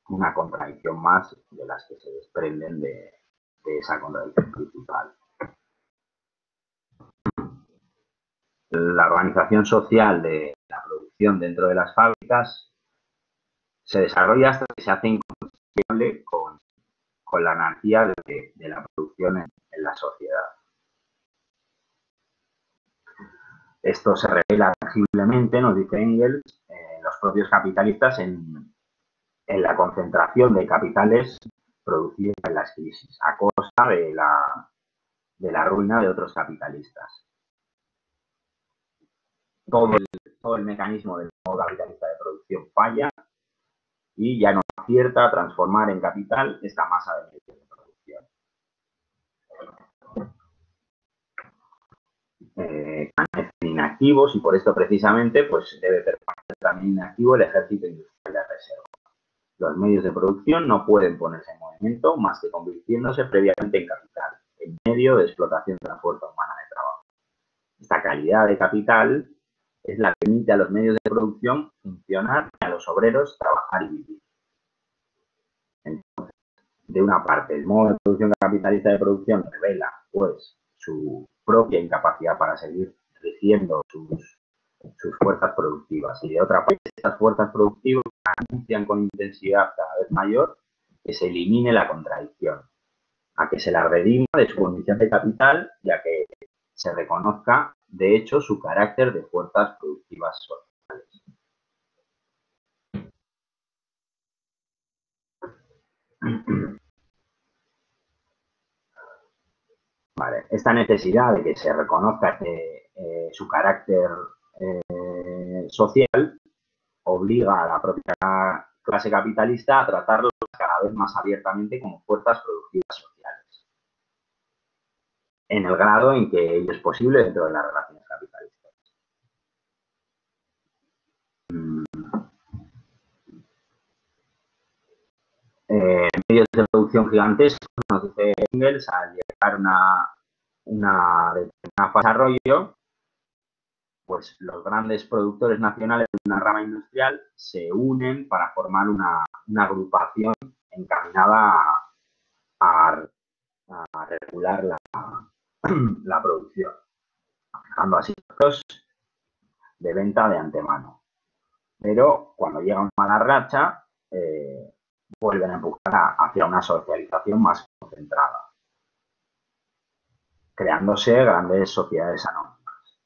[SPEAKER 1] Una contradicción más de las que se desprenden de esa contradicción principal. La organización social de la producción dentro de las fábricas se desarrolla hasta que se hace incompatible con la anarquía de la producción en la sociedad. Esto se revela tangiblemente, nos dice Engels, los propios capitalistas en la concentración de capitales producidos en las crisis, a costa de la ruina de otros capitalistas. Todo el mecanismo del modo capitalista de producción falla y ya no acierta a transformar en capital esta masa de medios de producción. Permanecen inactivos y por esto precisamente pues debe permanecer también inactivo el ejército industrial de reserva. Los medios de producción no pueden ponerse en movimiento más que convirtiéndose previamente en capital, en medio de explotación de la fuerza humana de trabajo. Esta calidad de capital es la que permite a los medios de producción funcionar y a los obreros trabajar y vivir. Entonces, de una parte, el modo de producción capitalista de producción revela, pues, su propia incapacidad para seguir rigiendo sus fuerzas productivas. Y de otra parte, estas fuerzas productivas anuncian con intensidad cada vez mayor que se elimine la contradicción, a que se la redima de su condición de capital y a que se reconozca, de hecho, su carácter de fuerzas productivas sociales. Vale. Esta necesidad de que se reconozca este su carácter social obliga a la propia clase capitalista a tratarlos cada vez más abiertamente como fuerzas productivas sociales, en el grado en que ello es posible dentro de las relaciones capitalistas. Medios de producción gigantescos, nos dice Engels, al llegar a una determinada fase de desarrollo, pues los grandes productores nacionales de una rama industrial se unen para formar una agrupación encaminada a regular la producción, fijando así los de venta de antemano. Pero cuando llega una mala racha, vuelven a empujar hacia una socialización más concentrada, creándose grandes sociedades anónimas,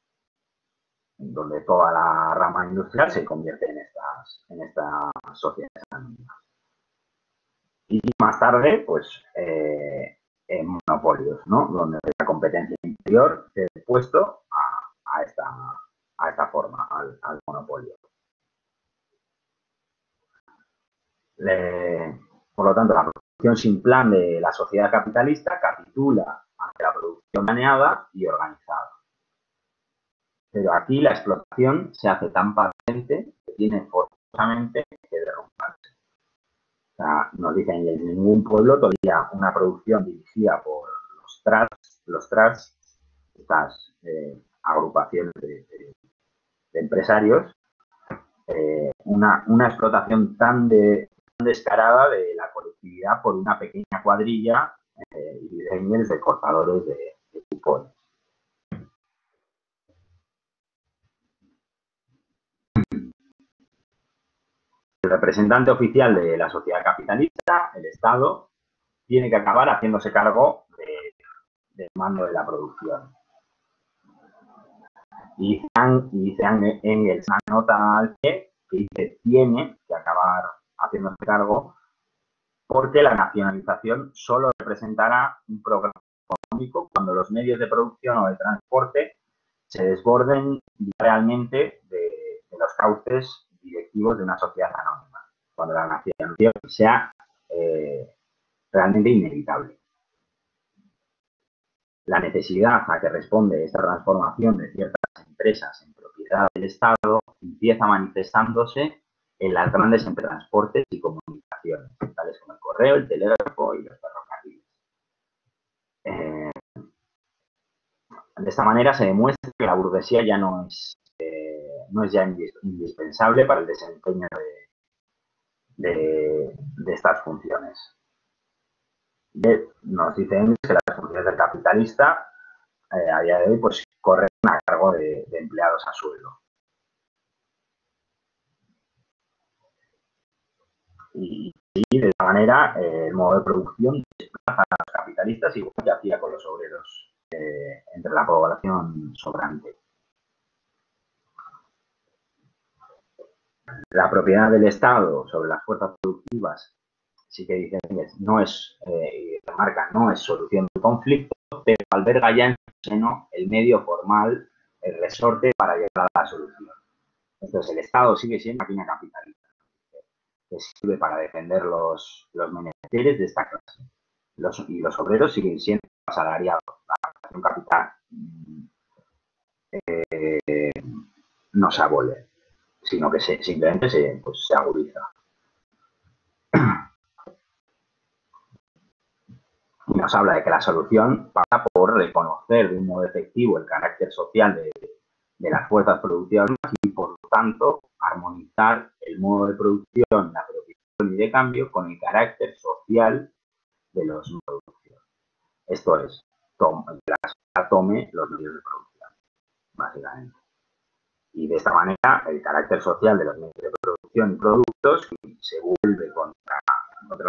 [SPEAKER 1] donde toda la rama industrial se convierte en estas sociedades anónimas. Y más tarde, pues, en monopolios, ¿no? Donde la competencia interior se ha puesto a esta forma, al monopolio. Por lo tanto, la producción sin plan de la sociedad capitalista capitula ante la producción planeada y organizada. Pero aquí la explotación se hace tan patente que tiene forzosamente que derrumbarse. O sea, nos dicen que en ningún pueblo todavía una producción dirigida por los trusts, estas agrupaciones de empresarios, una explotación tan descarada de la colectividad por una pequeña cuadrilla de cortadores de cupones. El representante oficial de la sociedad capitalista, el Estado, tiene que acabar haciéndose cargo del mando de la producción. Y dice Engels una nota al pie que dice tiene que acabar haciéndose cargo porque la nacionalización solo representará un programa económico cuando los medios de producción o de transporte se desborden realmente de los cauces directivos de una sociedad anónima, cuando la nacionalización sea realmente inevitable. La necesidad a que responde esta transformación de ciertas empresas en propiedad del Estado empieza manifestándose en las grandes empresas de transportes y comunicaciones, tales como el correo, el telégrafo y los ferrocarriles. De esta manera se demuestra que la burguesía ya no es ya indispensable para el desempeño de estas funciones. Nos dicen que las funciones del capitalista a día de hoy pues corren a cargo de empleados a sueldo. Y de esta manera el modo de producción desplaza a los capitalistas igual que hacía con los obreros entre la población sobrante. La propiedad del Estado sobre las fuerzas productivas sí que dicen que no es, remarca, no es solución del conflicto, pero alberga ya en su seno el medio formal, el resorte para llegar a la solución. Entonces el Estado sigue siendo una máquina capitalista que sirve para defender los menesteres de esta clase. Y los obreros siguen siendo asalariados. La relación capital no se abole, sino que simplemente se agudiza. Y nos habla de que la solución pasa por reconocer de un modo efectivo el carácter social de las fuerzas productivas y, por lo tanto, armonizar el modo de producción, la producción y de cambio con el carácter social de los medios de producción. Esto es, que la sociedad tome los medios de producción, básicamente. Y de esta manera, el carácter social de los medios de producción y productos, si se vuelve contra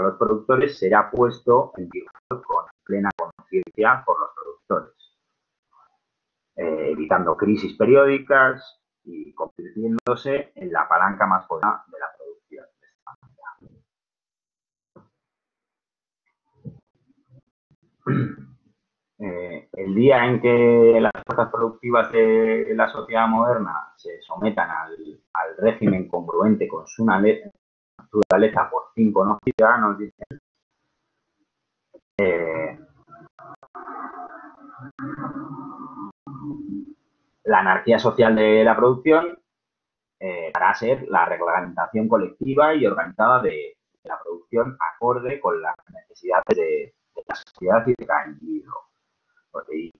[SPEAKER 1] los productores, será puesto en vigor con plena conciencia por los productores, evitando crisis periódicas y convirtiéndose en la palanca más poderosa de la producción. el día en que las fuerzas productivas de la sociedad moderna se sometan al régimen congruente con su naturaleza por fin conocida, nos dicen, la anarquía social de la producción para ser la reglamentación colectiva y organizada de la producción acorde con las necesidades de la sociedad y de cada individuo. Porque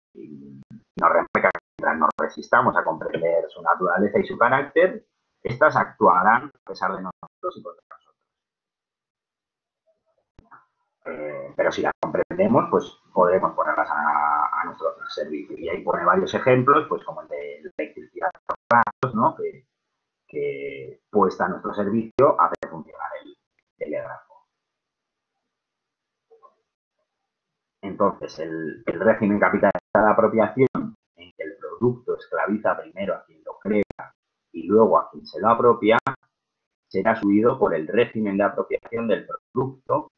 [SPEAKER 1] nos remarca que mientras nos resistamos a comprender su naturaleza y su carácter, estas actuarán a pesar de nosotros y contra nosotros. Pero si las comprendemos, pues podremos ponerlas a nuestro servicio. Y ahí pone varios ejemplos, pues como el de la electricidad, ¿no? Que puesta a nuestro servicio hace funcionar el telégrafo. Entonces, el régimen capitalista de apropiación, en que el producto esclaviza primero a quien lo crea y luego a quien se lo apropia, será subido por el régimen de apropiación del producto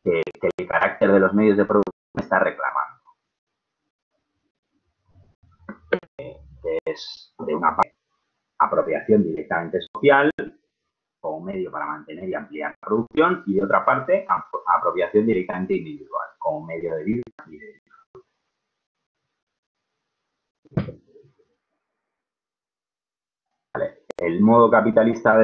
[SPEAKER 1] que el carácter de los medios de producción está reclamando. Que es, de una parte, apropiación directamente social como medio para mantener y ampliar la producción, y de otra parte, apropiación directamente individual como medio de vida y de disfrute. Vale. El modo capitalista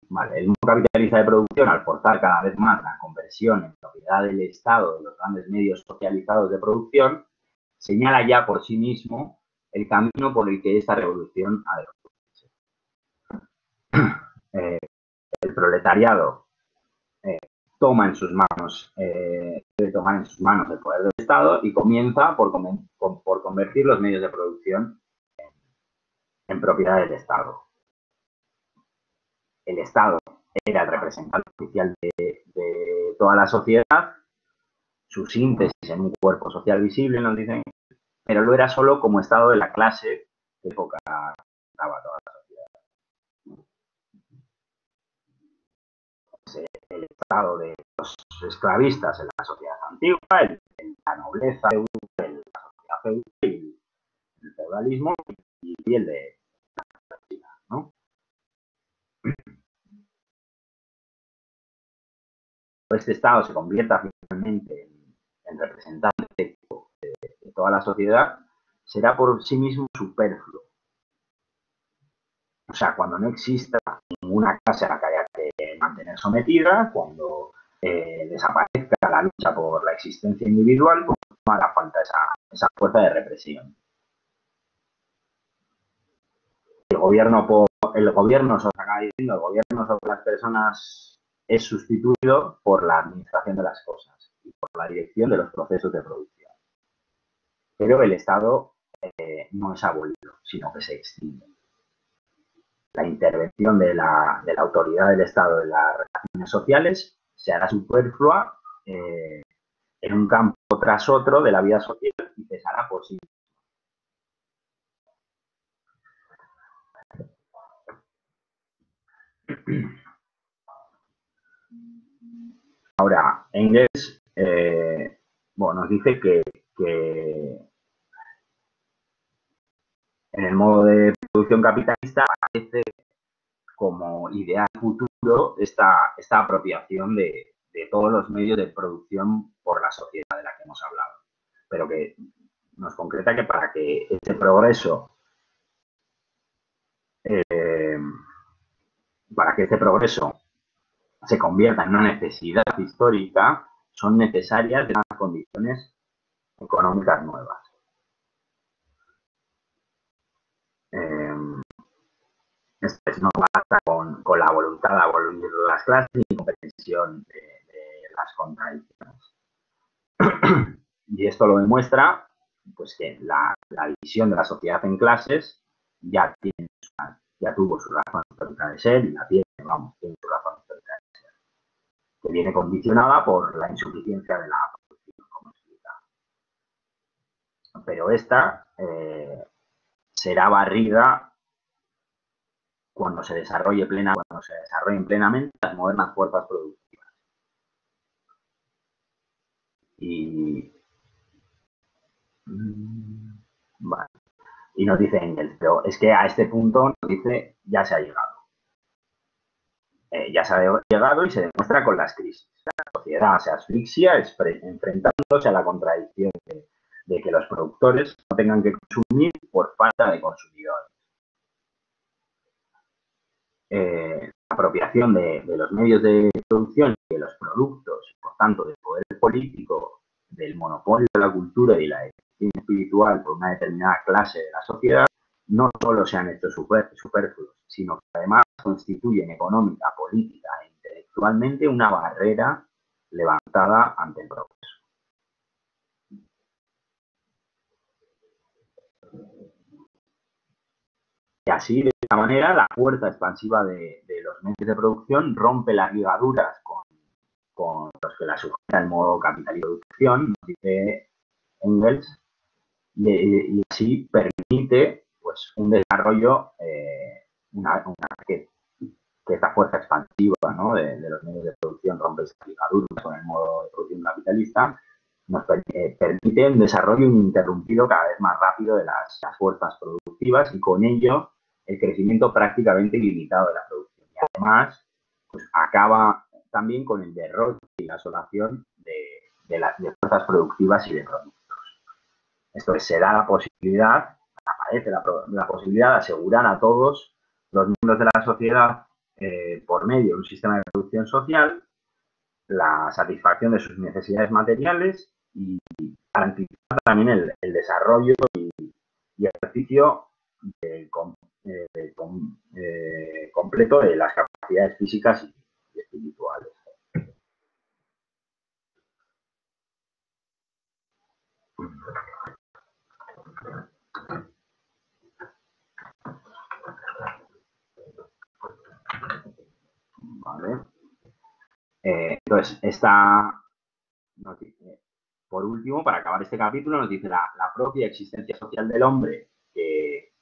[SPEAKER 1] Vale, el modo capitalista de producción, al forzar cada vez más la conversión en propiedad del Estado de los grandes medios socializados de producción, señala ya por sí mismo el camino por el que esta revolución ha de producirse. El proletariado toma en sus manos, debe tomar en sus manos el poder del Estado y comienza por convertir los medios de producción en propiedad del Estado. El Estado era el representante oficial de toda la sociedad, su síntesis en un cuerpo social visible, nos dicen, pero lo era solo como estado de la clase que época estaba toda la sociedad. El estado de los esclavistas en la sociedad antigua, la nobleza feudal, la sociedad feudal, el feudalismo y el de la China, ¿no? Este estado se convierta finalmente en representante de toda la sociedad, será por sí mismo superfluo. O sea, cuando no exista ninguna clase a la que haya que mantener sometida, cuando desaparezca la lucha por la existencia individual, pues no hará falta esa fuerza de represión. El gobierno se acaba diciendo, el gobierno sobre las personas es sustituido por la administración de las cosas y por la dirección de los procesos de producción. Pero el Estado no es abolido, sino que se extingue. La intervención de la autoridad del Estado en las relaciones sociales se hará superflua en un campo tras otro de la vida social y cesará por sí. Ahora, Engels nos dice que en el modo de producción capitalista aparece como ideal futuro esta apropiación de todos los medios de producción por la sociedad de la que hemos hablado. Pero que nos concreta que para que este progreso se convierta en una necesidad histórica, son necesarias unas condiciones económicas nuevas. No basta con la voluntad de abolir las clases ni comprensión de las contradicciones. Y esto lo demuestra pues que la división de la sociedad en clases ya tuvo su razón histórica de ser y la tiene su razón histórica de ser, que viene condicionada por la insuficiencia de la producción, como explica. Pero esta será barrida cuando se desarrollen plenamente las modernas fuerzas productivas. Y, vale. Y nos dice Engels, pero es que a este punto nos dice ya se ha llegado. Ya se ha llegado y se demuestra con las crisis. La sociedad se asfixia enfrentándose a la contradicción de que los productores no tengan que consumir por falta de consumidores. La apropiación de los medios de producción y de los productos, por tanto, del poder político, del monopolio de la cultura y la educación espiritual por una determinada clase de la sociedad, no solo se han hecho superfluos, sino que además constituyen económica, política e intelectualmente una barrera levantada ante el progreso. Y así, de esta manera, la fuerza expansiva de los medios de producción rompe las ligaduras con los que la sujeta el modo capitalista de producción, dice Engels, y así permite pues, un desarrollo, que esta fuerza expansiva, ¿no?, de los medios de producción rompe esas ligaduras con el modo de producción capitalista, nos permite un desarrollo ininterrumpido cada vez más rápido de las fuerzas productivas y con ello el crecimiento prácticamente ilimitado de la producción. Y además, pues, acaba también con el derroche y la asolación de fuerzas productivas y de productos. Esto es, se da la posibilidad, aparece la posibilidad de asegurar a todos los miembros de la sociedad, por medio de un sistema de producción social, la satisfacción de sus necesidades materiales y garantizar también el desarrollo y ejercicio completo de las capacidades físicas y espirituales. ¿Vale? Entonces, por último, para acabar este capítulo, nos dice la propia existencia social del hombre, que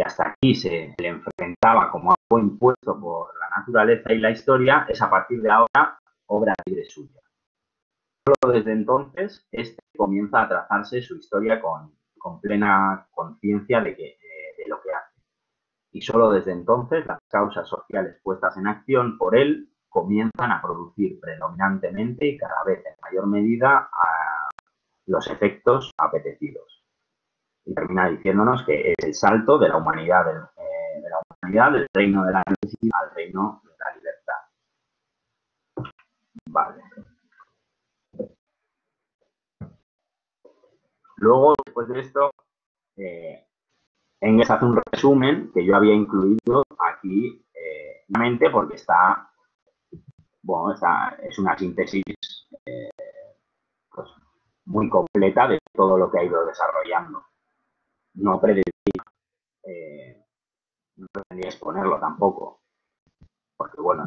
[SPEAKER 1] hasta aquí se le enfrentaba como algo impuesto por la naturaleza y la historia, es a partir de ahora obra libre suya. Solo desde entonces, este comienza a trazarse su historia con plena conciencia de lo que hace. Y solo desde entonces las causas sociales puestas en acción por él comienzan a producir predominantemente y cada vez en mayor medida los efectos apetecidos. Y termina diciéndonos que es el salto de la humanidad, del reino de la necesidad al reino de la libertad. Vale. Luego, después de esto, Engels hace un resumen que yo había incluido aquí, porque está, bueno, es una síntesis pues, muy completa de todo lo que ha ido desarrollando. No pretendía exponerlo tampoco, porque bueno,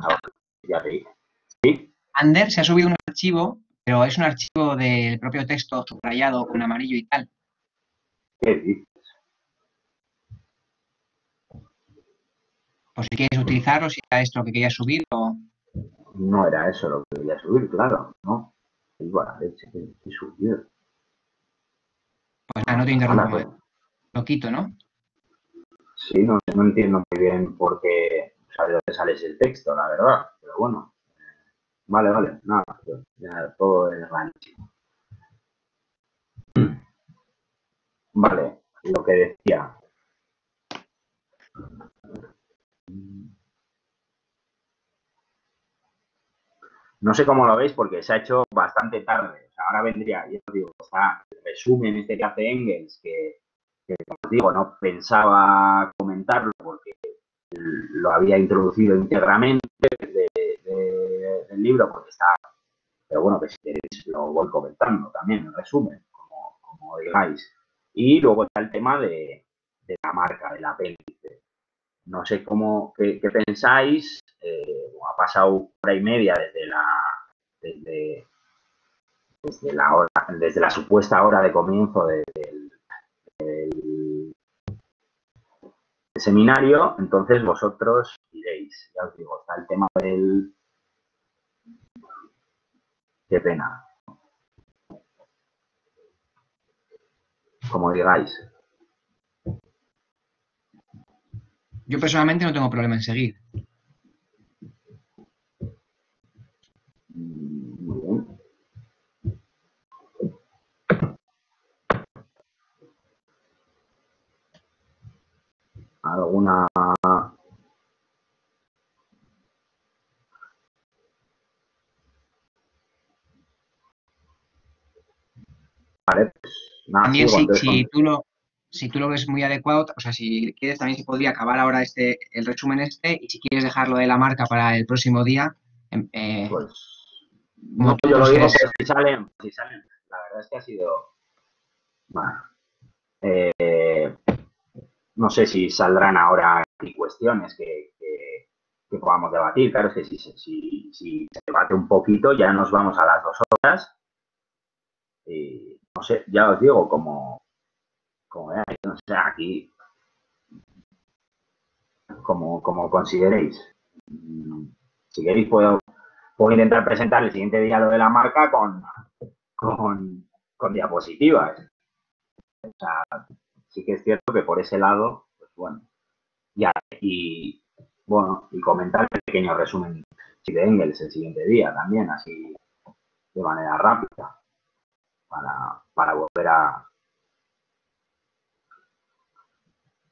[SPEAKER 1] ya te dije. ¿Sí?
[SPEAKER 2] Ander se ha subido un archivo, pero es un archivo del propio texto subrayado con amarillo y tal.
[SPEAKER 1] ¿Qué dices?
[SPEAKER 2] Pues si quieres utilizarlo, si era esto lo que querías subir o...
[SPEAKER 1] No era eso lo que quería subir, claro, ¿no? Igual, leche, que subido.
[SPEAKER 2] Pues nada, no te interrumpo más. Lo quito, ¿no?
[SPEAKER 1] Sí, no entiendo muy bien por qué, o sea, de dónde sale ese texto, la verdad, pero bueno. Vale, nada, ya todo es rarísimo. Vale, lo que decía. No sé cómo lo veis porque se ha hecho bastante tarde. O sea, ahora vendría, yo os digo, está el resumen este que hace Engels, que como os digo, no pensaba comentarlo porque lo había introducido íntegramente del libro, porque está, pero bueno, que si queréis lo voy comentando también, en resumen, como digáis. Y luego está el tema de la marca, del apéndice. No sé qué pensáis. Ha pasado hora y media desde la supuesta hora de comienzo del seminario, entonces vosotros diréis, ya os digo, está el tema del... Qué pena. como digáis.
[SPEAKER 2] Yo personalmente no tengo problema en seguir.
[SPEAKER 1] Muy bien. ¿Alguna? Vale, pues nada,
[SPEAKER 2] También
[SPEAKER 1] sigo. Entonces,
[SPEAKER 2] si tú lo ves muy adecuado, o sea, si quieres también se podría acabar ahora el resumen y si quieres dejarlo de la marca para el próximo día,
[SPEAKER 1] pues no,
[SPEAKER 2] como tú
[SPEAKER 1] yo lo digo,
[SPEAKER 2] consideres.
[SPEAKER 1] pues si salen, la verdad es que ha sido, bueno, eh, no sé si saldrán ahora aquí cuestiones que podamos debatir. Claro, es que si se debate un poquito, ya nos vamos a las 2 horas. Y no sé, ya os digo, como veáis, o sea, aquí, como consideréis. Si queréis, puedo intentar presentar el siguiente día lo de la marca con diapositivas. O sea, sí que es cierto que por ese lado, pues bueno, ya, y bueno, y comentar el pequeño resumen de Engels el siguiente día también, así de manera rápida, para volver a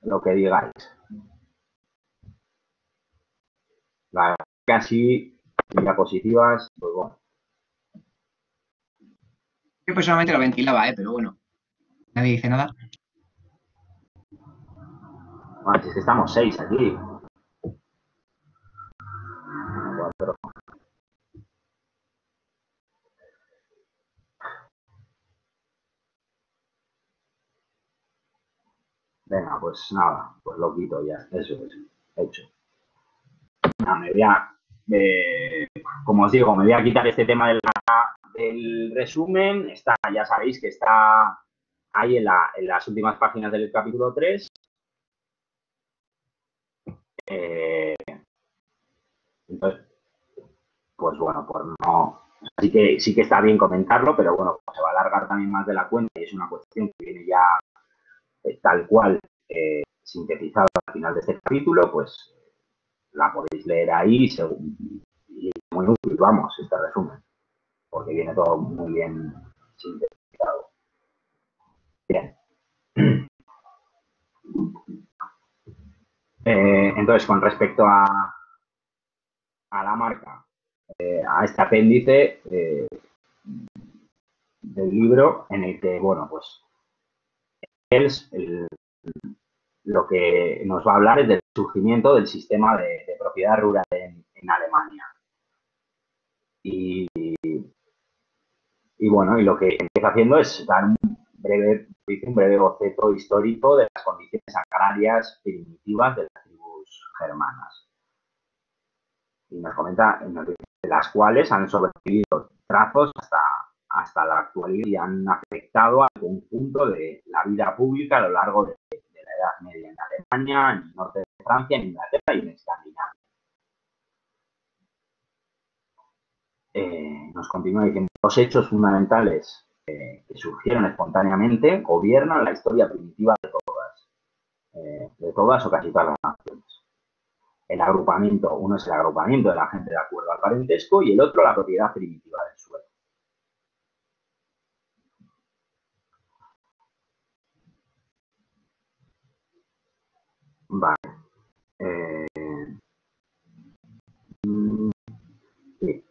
[SPEAKER 1] lo que digáis. La casi diapositivas, pues bueno.
[SPEAKER 2] Yo personalmente lo ventilaba, pero bueno, nadie dice nada.
[SPEAKER 1] Bueno, si es que estamos 6 aquí. Cuatro. Venga, pues nada, pues lo quito ya, eso es, hecho. Nada, como os digo, me voy a quitar este tema del resumen. Ya sabéis que está ahí en las últimas páginas del capítulo 3. Eh, entonces, pues bueno, pues no. Sí que está bien comentarlo, pero bueno, pues se va a alargar también más de la cuenta y es una cuestión que viene ya tal cual sintetizada al final de este capítulo, pues la podéis leer ahí y es muy útil, vamos, este resumen, porque viene todo muy bien sintetizado. Bien. Entonces, con respecto a la marca, a este apéndice del libro, en el que, bueno, pues lo que nos va a hablar es del surgimiento del sistema de propiedad rural en Alemania. Y, y bueno, y lo que empieza haciendo es dar un breve boceto histórico de las condiciones agrarias primitivas de las tribus germanas. Y nos dice de las cuales han sobrevivido trazos hasta la actualidad y han afectado al conjunto de la vida pública a lo largo de la Edad Media en Alemania, en el norte de Francia, en Inglaterra y en Escandinavia. Nos continúa diciendo, los hechos fundamentales que surgieron espontáneamente gobiernan la historia primitiva de todas o casi todas las naciones. Uno es el agrupamiento de la gente de acuerdo al parentesco y el otro la propiedad primitiva del suelo. Vale. Sí.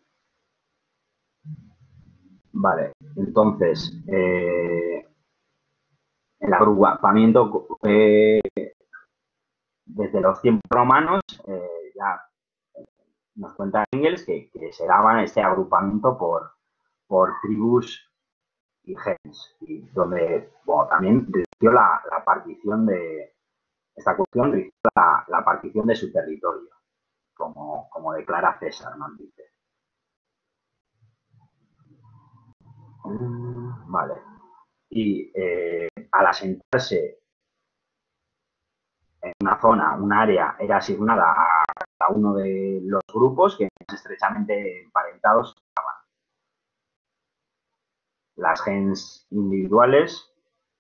[SPEAKER 1] Vale. Entonces, el agrupamiento desde los tiempos romanos ya nos cuenta Engels que se daban este agrupamiento por tribus y gens, y donde bueno, también rigió la partición de esta cuestión, rigió la partición de su territorio, como declara César, nos dice. Vale. Y al asentarse en una zona, un área, era asignada a cada uno de los grupos que más estrechamente emparentados estaban. Las gens individuales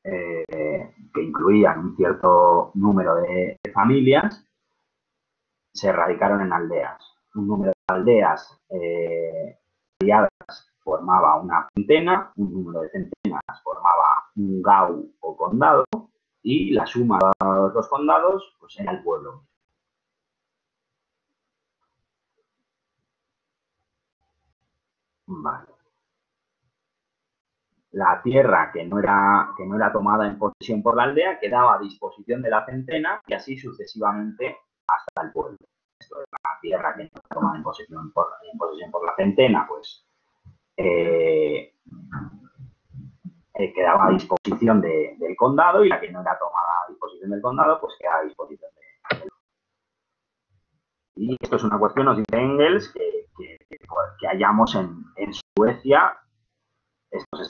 [SPEAKER 1] que incluían un cierto número de familias, se radicaron en aldeas. Un número de aldeas aliadas formaba una centena, un número de centenas formaba un gau o condado, y la suma de los dos condados pues era el pueblo. Vale. La tierra que no era tomada en posesión por la aldea quedaba a disposición de la centena y así sucesivamente hasta el pueblo. Esto es la tierra que no era tomada en posesión por la centena, pues quedaba a disposición del condado, y la que no era tomada a disposición del condado, pues quedaba a disposición del. Y esto es una cuestión, nos dice Engels, que hallamos en Suecia. Estos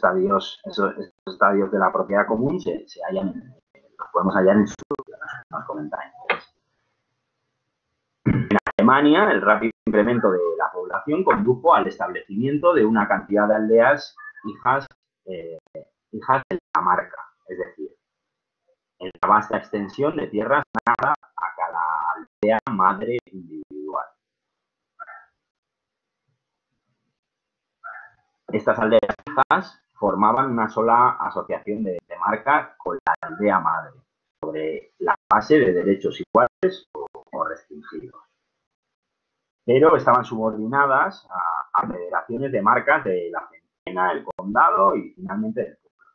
[SPEAKER 1] estadios de la propiedad común se hallan, los podemos hallar en Suecia, nos comenta Engels. En Alemania, el rápido incremento de la población condujo al establecimiento de una cantidad de aldeas hijas de la marca, es decir, en la vasta extensión de tierras nada a cada aldea madre individual. Estas aldeas hijas formaban una sola asociación de marca con la aldea madre, sobre la base de derechos iguales o restringidos. Pero estaban subordinadas a federaciones de marcas de la centena, el condado y finalmente del pueblo.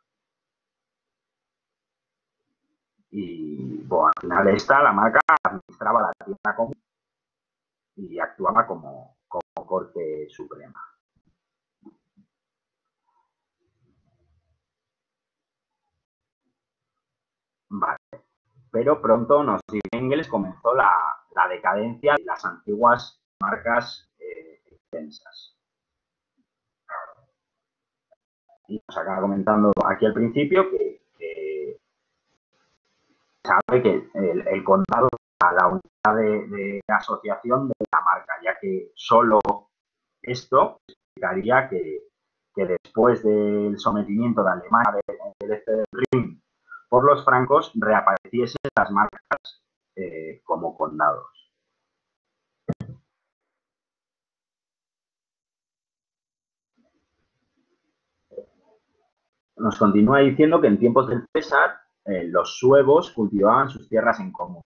[SPEAKER 1] Y bueno, al final la marca administraba la tierra común y actuaba como corte suprema. Vale. Pero pronto, nos dice Engels, comenzó la decadencia de las antiguas marcas extensas. Y nos acaba comentando aquí al principio que sabe que el condado a la unidad de asociación de la marca, ya que solo esto explicaría que después del sometimiento de Alemania del este del Rin por los francos, reapareciesen las marcas como condados. Nos continúa diciendo que en tiempos del César los suevos cultivaban sus tierras en común,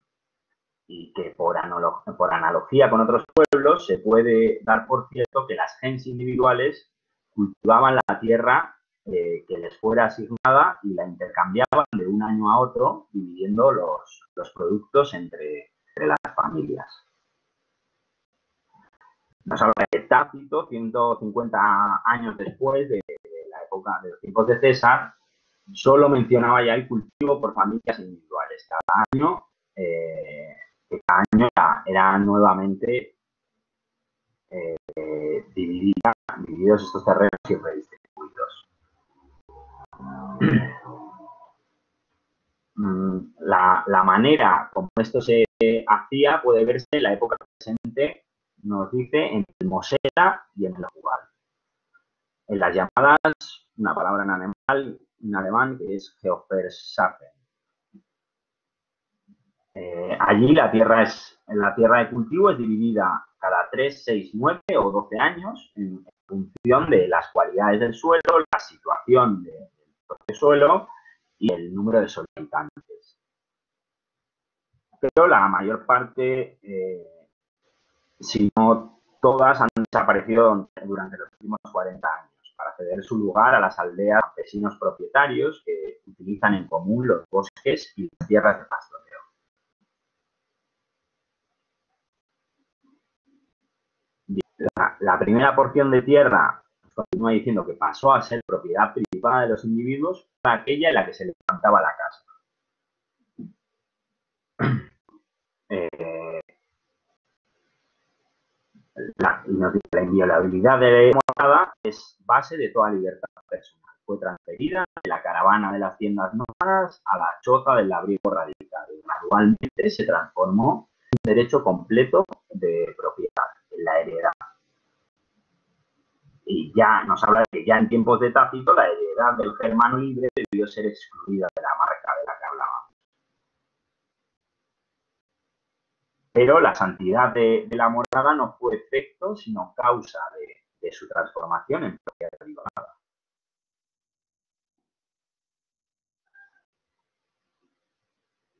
[SPEAKER 1] y que por analogía con otros pueblos se puede dar por cierto que las gens individuales cultivaban la tierra que les fuera asignada y la intercambiaban de un año a otro, dividiendo los productos entre las familias. Nos habla de Tácito, 150 años después de la época de los tiempos de César, solo mencionaba ya el cultivo por familias individuales. Cada año era nuevamente divididos estos terrenos y redistribuidos. La manera como esto se hacía puede verse en la época presente, nos dice, en el Mosera y en el Jugal. En las llamadas, una palabra en alemán que es Geoverschaffen. Allí la tierra de cultivo es dividida cada 3, 6, 9 o 12 años en función de las cualidades del suelo, la situación del propio suelo y el número de solicitantes. Pero la mayor parte, si no todas, han desaparecido durante los últimos 40 años para ceder su lugar a las aldeas de campesinos propietarios que utilizan en común los bosques y las tierras de pastoreo. La primera porción de tierra, continúa diciendo que pasó a ser propiedad privada de los individuos, era aquella en la que se levantaba la casa. La inviolabilidad de morada es base de toda libertad personal. Fue transferida de la caravana de las tiendas nómadas a la choza del labriego radical. Gradualmente se transformó en un derecho completo de propiedad, en la heredad. y ya nos habla de que ya en tiempos de Tácito la heredad del germano libre debió ser excluida de la marca de la que hablaba. Pero la santidad de la morada no fue efecto, sino causa de su transformación en propiedad privada.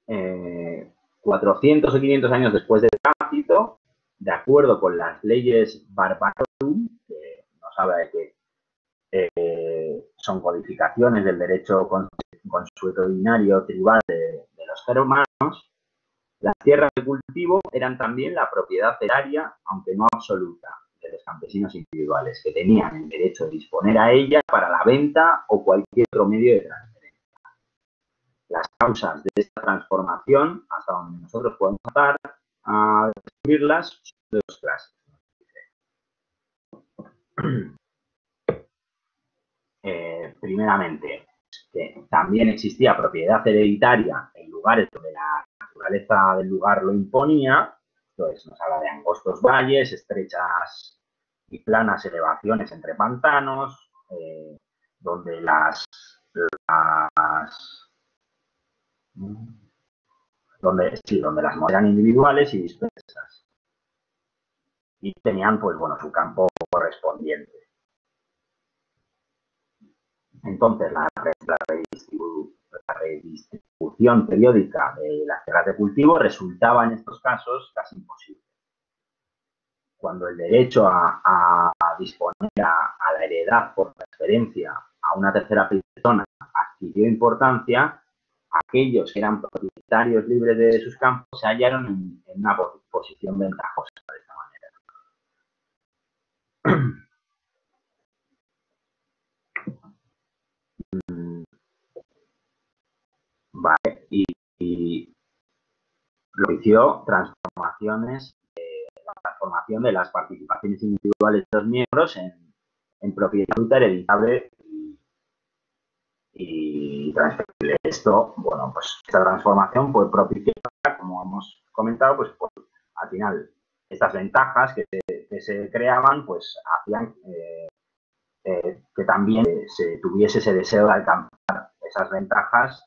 [SPEAKER 1] Eh, 400 o 500 años después de Tácito, de acuerdo con las leyes Barbarorum, que nos habla de que son codificaciones del derecho consuetudinario tribal de los germanos, las tierras de cultivo eran también la propiedad eraria, aunque no absoluta, de los campesinos individuales, que tenían el derecho de disponer a ella para la venta o cualquier otro medio de transferencia. Las causas de esta transformación, hasta donde nosotros podemos tratar a descubrirlas, son de dos clases. Primeramente, que también existía propiedad hereditaria en lugares donde la naturaleza del lugar lo imponía. Entonces nos habla de angostos valles, estrechas y planas elevaciones entre pantanos, donde donde las eran individuales y dispersas. Y tenían, pues bueno, su campo correspondiente. Entonces, la redistribución periódica de las tierras de cultivo resultaba en estos casos casi imposible. Cuando el derecho a disponer a la heredad por transferencia a una tercera persona adquirió importancia, aquellos que eran propietarios libres de sus campos se hallaron en una posición ventajosa de esta manera. Vale, y propició transformaciones, la transformación de las participaciones individuales de los miembros en propiedad hereditable y transferible. Esto, bueno, pues esta transformación fue propiciada, como hemos comentado, pues al final estas ventajas que se creaban, pues hacían que también se tuviese ese deseo de alcanzar esas ventajas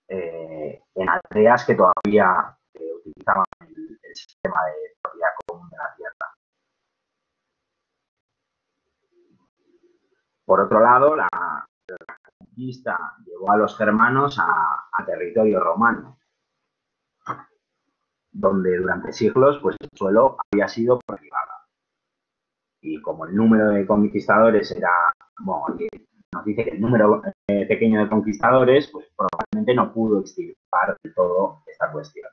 [SPEAKER 1] en aldeas que todavía utilizaban el sistema de propiedad común de la tierra. Por otro lado, la conquista llevó a los germanos a territorio romano, donde durante siglos pues, el suelo había sido privado. Y como el número de conquistadores era, bueno, nos dice que el número pequeño de conquistadores, pues probablemente no pudo extirpar de todo esta cuestión.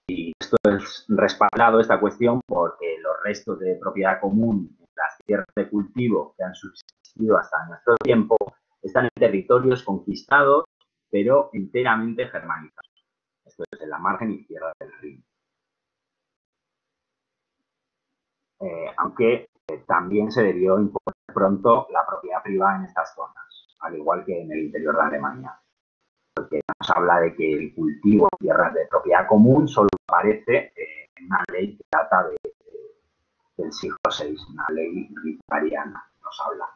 [SPEAKER 1] Y esto es respaldado, esta cuestión, porque los restos de propiedad común en las tierras de cultivo que han subsistido hasta nuestro tiempo están en territorios conquistados, pero enteramente germánicos. Esto es en la margen izquierda del Rin. Aunque también se debió imponer pronto la propiedad privada en estas zonas, al igual que en el interior de Alemania. Porque nos habla de que el cultivo de tierras de propiedad común solo aparece en una ley que data del siglo VI, una ley ripariana, nos habla.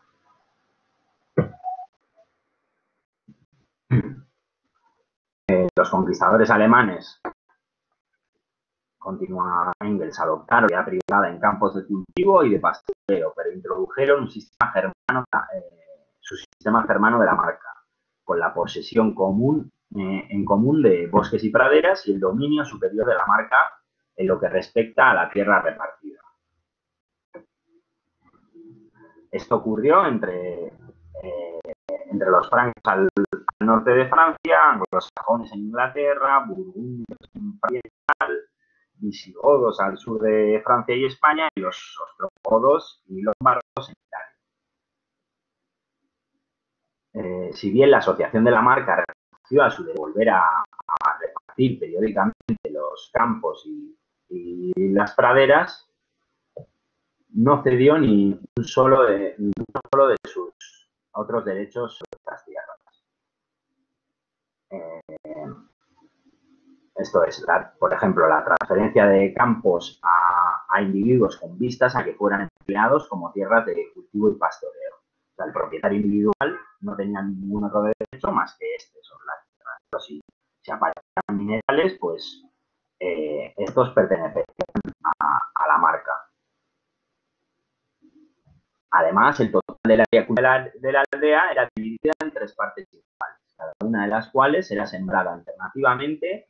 [SPEAKER 1] Los conquistadores alemanes, continúa Engels, adoptaron la propiedad privada en campos de cultivo y de pastoreo, pero introdujeron un sistema germano, su sistema germano de la marca, con la posesión común en común de bosques y praderas y el dominio superior de la marca en lo que respecta a la tierra repartida. Esto ocurrió entre los francos al norte de Francia, anglosajones en Inglaterra, burgundios en Oriental, visigodos al sur de Francia y España y los ostrogodos y lombardos en Italia. Si bien la asociación de la marca renunció a su devolver a repartir periódicamente los campos y las praderas, no cedió ni un solo de sus otros derechos sobre estas tierras. Esto es, por ejemplo, la transferencia de campos a individuos con vistas a que fueran empleados como tierras de cultivo y pastoreo. O sea, el propietario individual no tenía ningún otro derecho más que este sobre las tierras. Pero si se aparecían minerales, pues estos pertenecían a la marca. Además, el total del área de la aldea era dividida en 3 partes iguales, cada una de las cuales era sembrada alternativamente,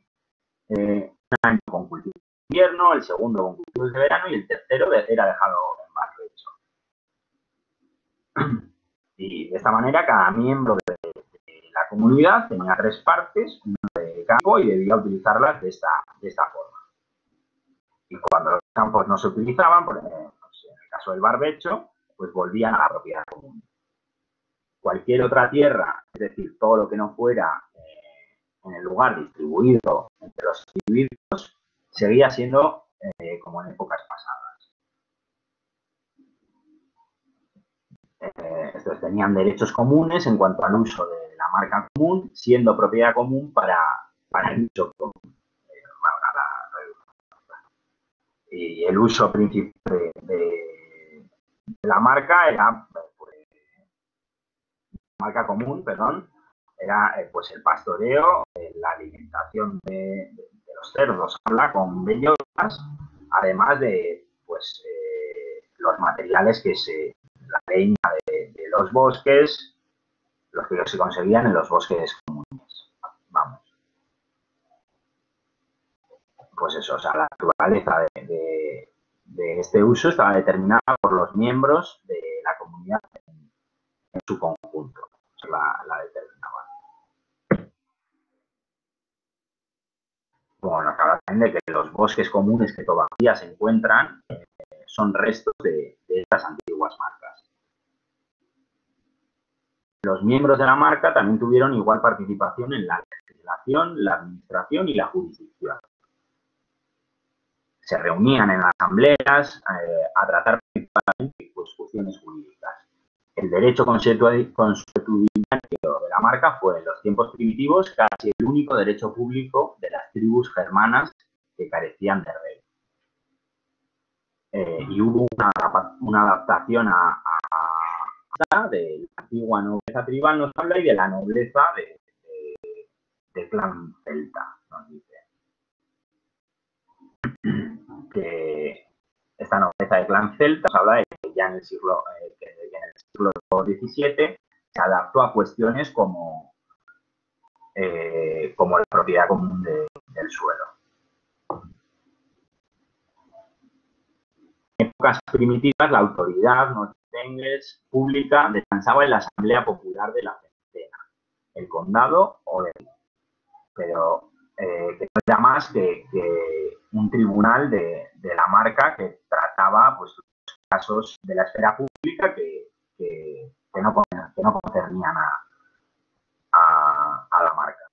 [SPEAKER 1] un año con cultivos de invierno, el segundo con cultivos de verano y el tercero era dejado en barbecho. Y de esta manera, cada miembro de la comunidad tenía 3 partes, una de campo, y debía utilizarlas de esta forma. Y cuando los campos no se utilizaban, por ejemplo, en el caso del barbecho, pues volvían a la propiedad común. Cualquier otra tierra, es decir, todo lo que no fuera en el lugar distribuido entre los individuos, seguía siendo como en épocas pasadas. Estos tenían derechos comunes en cuanto al uso de la marca común, siendo propiedad común para el uso común. Y el uso principal de la marca era, pues, marca común, perdón, era pues el pastoreo, la alimentación de los cerdos, habla con bellotas, además de pues los materiales que la leña de los bosques, los que se conseguían en los bosques comunes. Vamos. Pues eso, o sea, la naturaleza de este uso estaba determinada por los miembros de la comunidad en su conjunto. La determinaban. Bueno, nos habla también de que los bosques comunes que todavía se encuentran son restos de estas antiguas marcas. Los miembros de la marca también tuvieron igual participación en la legislación, la administración y la jurisdicción. Se reunían en asambleas a tratar principalmente cuestiones jurídicas. El derecho consuetudinario de la marca fue en los tiempos primitivos casi el único derecho público de las tribus germanas que carecían de rey. Y hubo una adaptación de la antigua nobleza tribal, nos habla, y de la nobleza de clan celta, nos dice. Que esta nobleza de clan celta nos habla de que ya en el siglo XVII se adaptó a cuestiones como la propiedad común del suelo. En épocas primitivas, la autoridad pública descansaba en la Asamblea Popular de la Centena, el condado o pero que no era más que un tribunal de la marca que trataba pues los casos de la esfera pública que no concernían a la marca.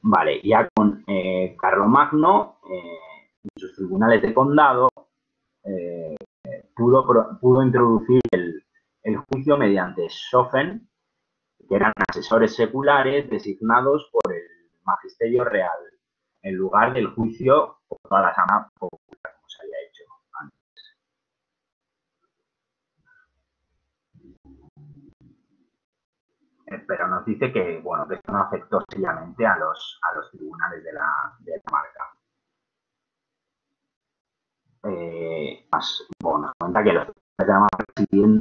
[SPEAKER 1] Vale, ya con Carlomagno, en sus tribunales de condado, pudo introducir el juicio mediante sofen, que eran asesores seculares designados por el magisterio real, en lugar del juicio por toda la Sala Popular, como se había hecho antes. Pero nos dice que, bueno, que esto no afectó seriamente a los tribunales de la marca. Bueno, nos cuenta que los tribunales de la marca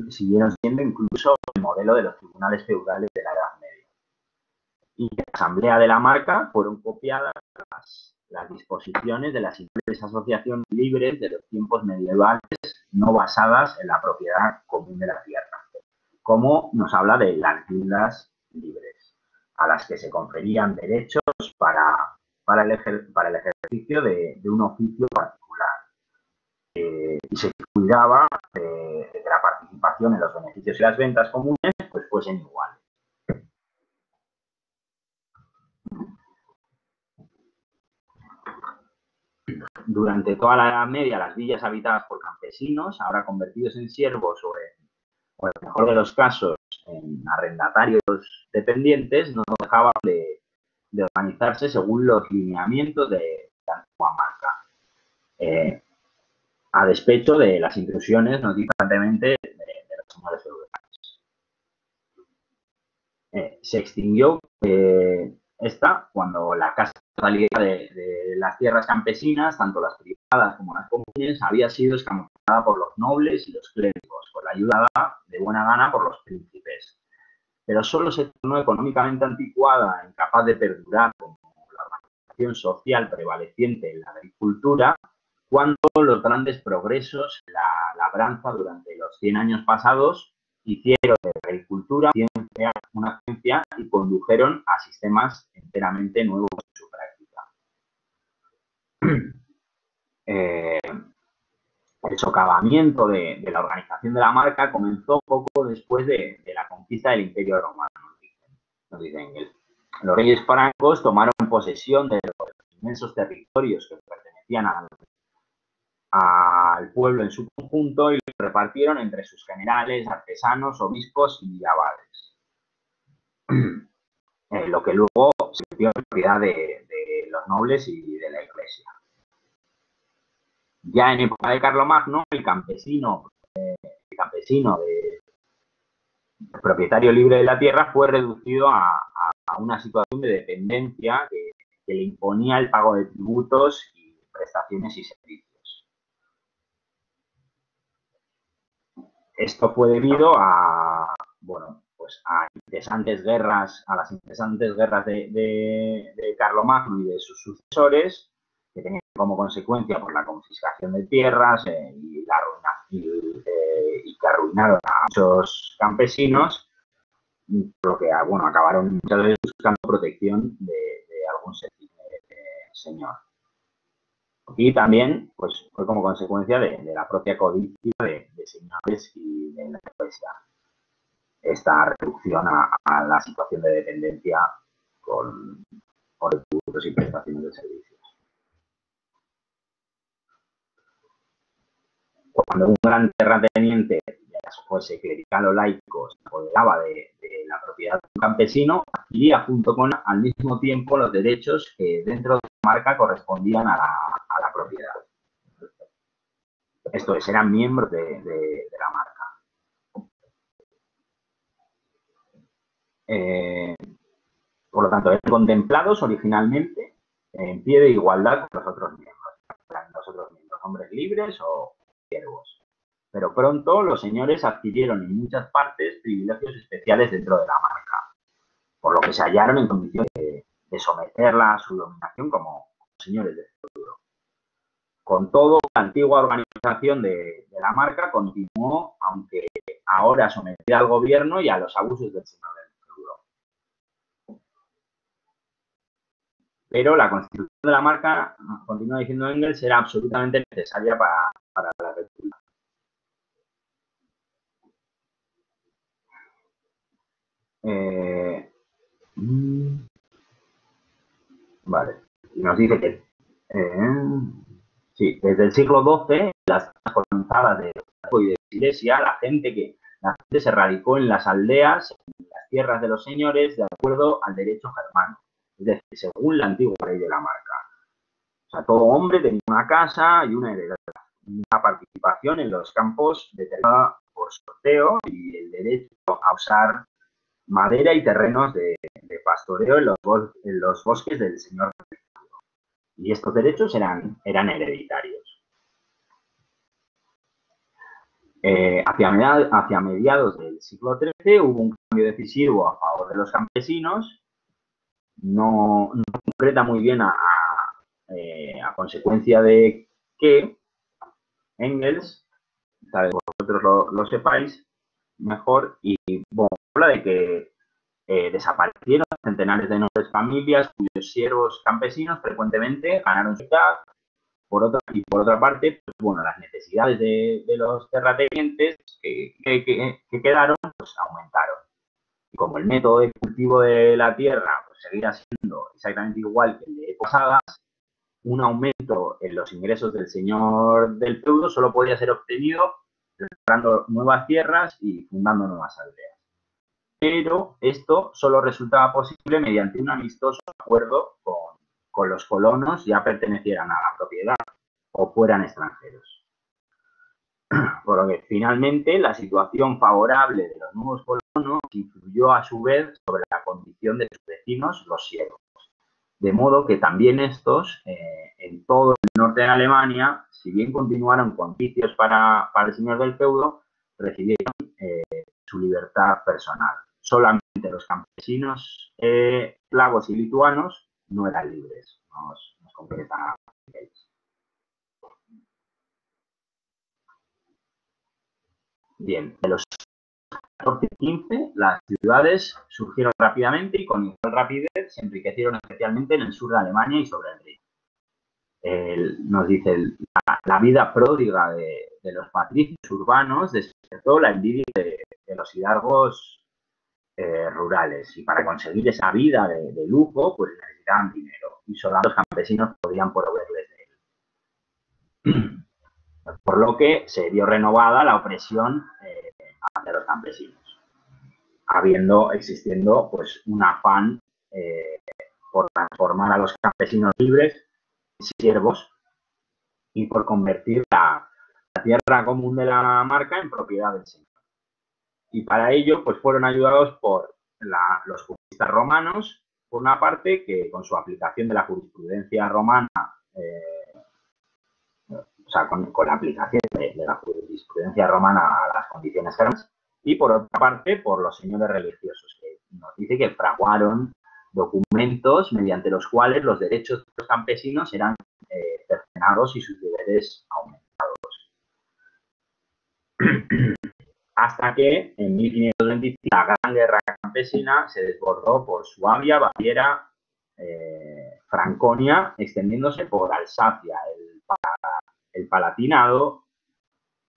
[SPEAKER 1] siguieron siendo incluso el modelo de los tribunales feudales de la Edad Media. Y en la Asamblea de la Marca fueron copiadas las disposiciones de las simples asociaciones libres de los tiempos medievales, no basadas en la propiedad común de la tierra, como nos habla de las guildas libres, a las que se conferían derechos para el ejercicio de un oficio particular. Y se cuidaba de que la participación en los beneficios y las ventas comunes pues fuesen iguales. Durante toda la Edad Media, las villas habitadas por campesinos, ahora convertidos en siervos o en el mejor de los casos, en arrendatarios dependientes, no dejaban de de organizarse según los lineamientos de la antigua marca, a despecho de las intrusiones noticiosamente de los señores feudales. Se extinguió esta cuando la casa salida de las tierras campesinas, tanto las privadas como las comunes, había sido escamoteada por los nobles y los clérigos, con la ayuda de buena gana por los príncipes. Pero solo se tornó económicamente anticuada, incapaz de perdurar como la organización social prevaleciente en la agricultura, cuando los grandes progresos en la labranza durante los 100 años pasados hicieron de la agricultura una ciencia y condujeron a sistemas enteramente nuevos en su práctica. El socavamiento de la organización de la marca comenzó poco después de la conquista del Imperio Romano, nos dice Engels. Los reyes francos tomaron posesión de los inmensos territorios que pertenecían al pueblo en su conjunto y los repartieron entre sus generales, artesanos, obispos y abades. Lo que luego se dio en propiedad de los nobles y de la iglesia. Ya en época de Carlomagno, el campesino propietario libre de la tierra fue reducido a una situación de dependencia que le imponía el pago de tributos y prestaciones y servicios. Esto fue debido a las interesantes guerras de Carlomagno y de sus sucesores, que tenían como consecuencia por la confiscación de tierras y que arruinaron a muchos campesinos, por lo que acabaron muchas veces buscando protección de algún señor. Y también pues, fue como consecuencia de la propia codicia de señores y de la iglesia, esta reducción a la situación de dependencia por tributos y prestaciones de servicios. Cuando un gran terrateniente, ya fuese clerical o laico, se apoderaba de la propiedad de un campesino, adquiría al mismo tiempo los derechos que dentro de la marca correspondían a la propiedad. Esto es, eran miembros de la marca. Por lo tanto, eran contemplados originalmente en pie de igualdad con los otros miembros, hombres libres o siervos. Pero pronto los señores adquirieron en muchas partes privilegios especiales dentro de la marca, por lo que se hallaron en condiciones de someterla a su dominación como señores del futuro. Con todo, la antigua organización de la marca continuó, aunque ahora sometida al gobierno y a los abusos del señor del futuro. Pero la constitución de la marca, continúa diciendo Engels, era absolutamente necesaria para la república. Vale, y nos dice que desde el siglo XII, las zonas colonizadas de Silesia, la gente se radicó en las aldeas, en las tierras de los señores, de acuerdo al derecho germano, es decir, según la antigua ley de la marca. O sea, todo hombre tenía una casa y una heredad, una participación en los campos determinada por sorteo y el derecho a usar madera y terrenos de pastoreo en los bosques del señor. Y estos derechos eran hereditarios. Hacia mediados del siglo XIII hubo un cambio decisivo a favor de los campesinos, no concreta muy bien a consecuencia de que Engels, tal vez vosotros lo sepáis mejor, y habla de que desaparecieron centenares de nobles familias cuyos siervos campesinos frecuentemente ganaron su vida. Por otra parte, pues, las necesidades de los terratenientes que quedaron, pues aumentaron. Y como el método de cultivo de la tierra pues, seguía siendo exactamente igual que el de pasadas, un aumento en los ingresos del señor del feudo solo podía ser obtenido comprando nuevas tierras y fundando nuevas aldeas. pero esto solo resultaba posible mediante un amistoso acuerdo con los colonos, ya pertenecieran a la propiedad o fueran extranjeros. Por lo que finalmente la situación favorable de los nuevos colonos influyó a su vez sobre la condición de sus vecinos, los siervos. De modo que también estos, en todo el norte de Alemania, si bien continuaron con vicios para el señor del feudo, recibieron su libertad personal. Solamente los campesinos esclavos y lituanos no eran libres. Nos completa. Bien, de los 14 y 15, las ciudades surgieron rápidamente y con igual rapidez se enriquecieron especialmente en el sur de Alemania y sobre el Rin. Nos dice, la vida pródiga de los patricios urbanos despertó la envidia de los hidalgos rurales, y para conseguir esa vida de lujo, pues necesitaban dinero, y solo los campesinos podían proveerles de él. Por lo que se vio renovada la opresión hacia los campesinos, existiendo pues un afán por transformar a los campesinos libres en siervos y por convertir la tierra común de la marca en propiedad del señor. Y para ello pues fueron ayudados por los juristas romanos, por una parte, que con su aplicación de la jurisprudencia romana, o sea, con la aplicación de la jurisprudencia romana a las condiciones germanas, y por otra parte, por los señores religiosos, que nos dice que fraguaron documentos mediante los cuales los derechos de los campesinos eran cercenados y sus deberes aumentados. Hasta que en 1525 la Gran Guerra Campesina se desbordó por Suabia, Baviera, Franconia, extendiéndose por Alsacia, el Palatinado,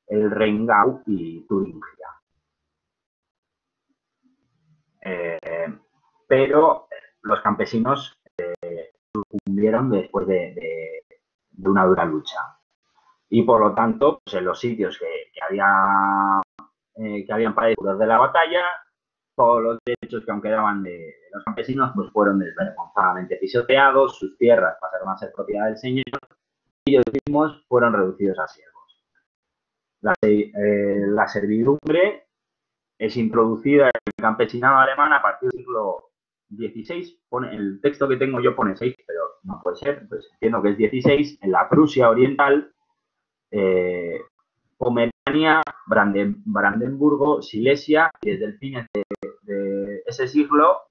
[SPEAKER 1] el Rheingau y Turingia. Pero los campesinos sucumbieron después de una dura lucha. Y por lo tanto, pues en los sitios que habían padecido de la batalla, todos los derechos que aún quedaban de los campesinos pues fueron desvergonzadamente pisoteados, sus tierras pasaron a ser propiedad del señor y ellos mismos fueron reducidos a siervos. La servidumbre es introducida en el campesinado alemán a partir del siglo XVI. El texto que tengo yo pone 6, pero no puede ser, pues entiendo que es 16, en la Prusia Oriental, Pomerania, Brandenburgo, Silesia, y desde el fin de ese siglo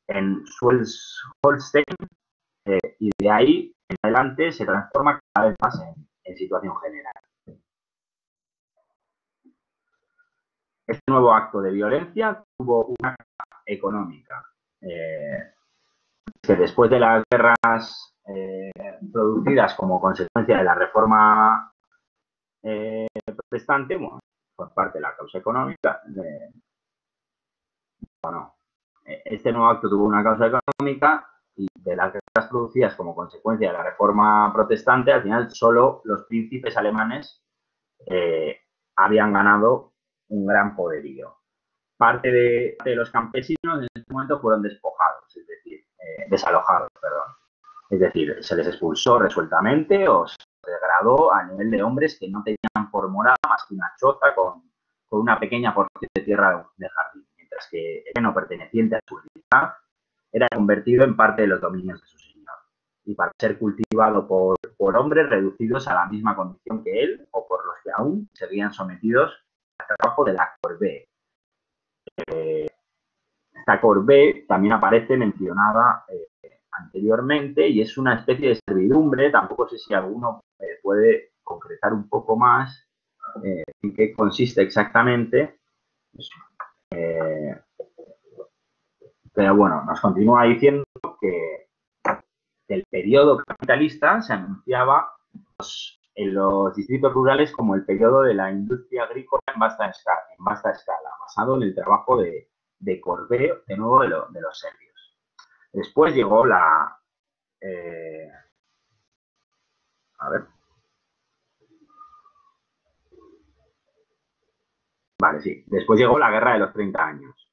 [SPEAKER 1] en Schleswig-Holstein, y de ahí en adelante se transforma cada vez más en situación general. Este nuevo acto de violencia tuvo una carga económica, que después de las guerras producidas como consecuencia de la reforma protestante, bueno, por parte de la causa económica, este nuevo acto tuvo una causa económica, y de las guerras producidas como consecuencia de la reforma protestante, al final solo los príncipes alemanes habían ganado un gran poderío. Parte de los campesinos en este momento fueron despojados, es decir, desalojados, perdón. Es decir, se les expulsó resueltamente o se degradó a nivel de hombres que no tenían por morada más que una choza con una pequeña porción de tierra de jardín, mientras que el terreno perteneciente a su libertad era convertido en parte de los dominios de su señor, y para ser cultivado por hombres reducidos a la misma condición que él, o por los que aún seguían sometidos al trabajo de la corvée. Esta corvée también aparece mencionada anteriormente y es una especie de servidumbre. Tampoco sé si alguno puede concretar un poco más en qué consiste exactamente. Pero bueno, nos continúa diciendo que el periodo capitalista se anunciaba en los distritos rurales como el periodo de la industria agrícola en vasta escala, basado en el trabajo de corvée, de nuevo, de los serbios. Después llegó la... a ver. Vale, sí. Después llegó la Guerra de los 30 años.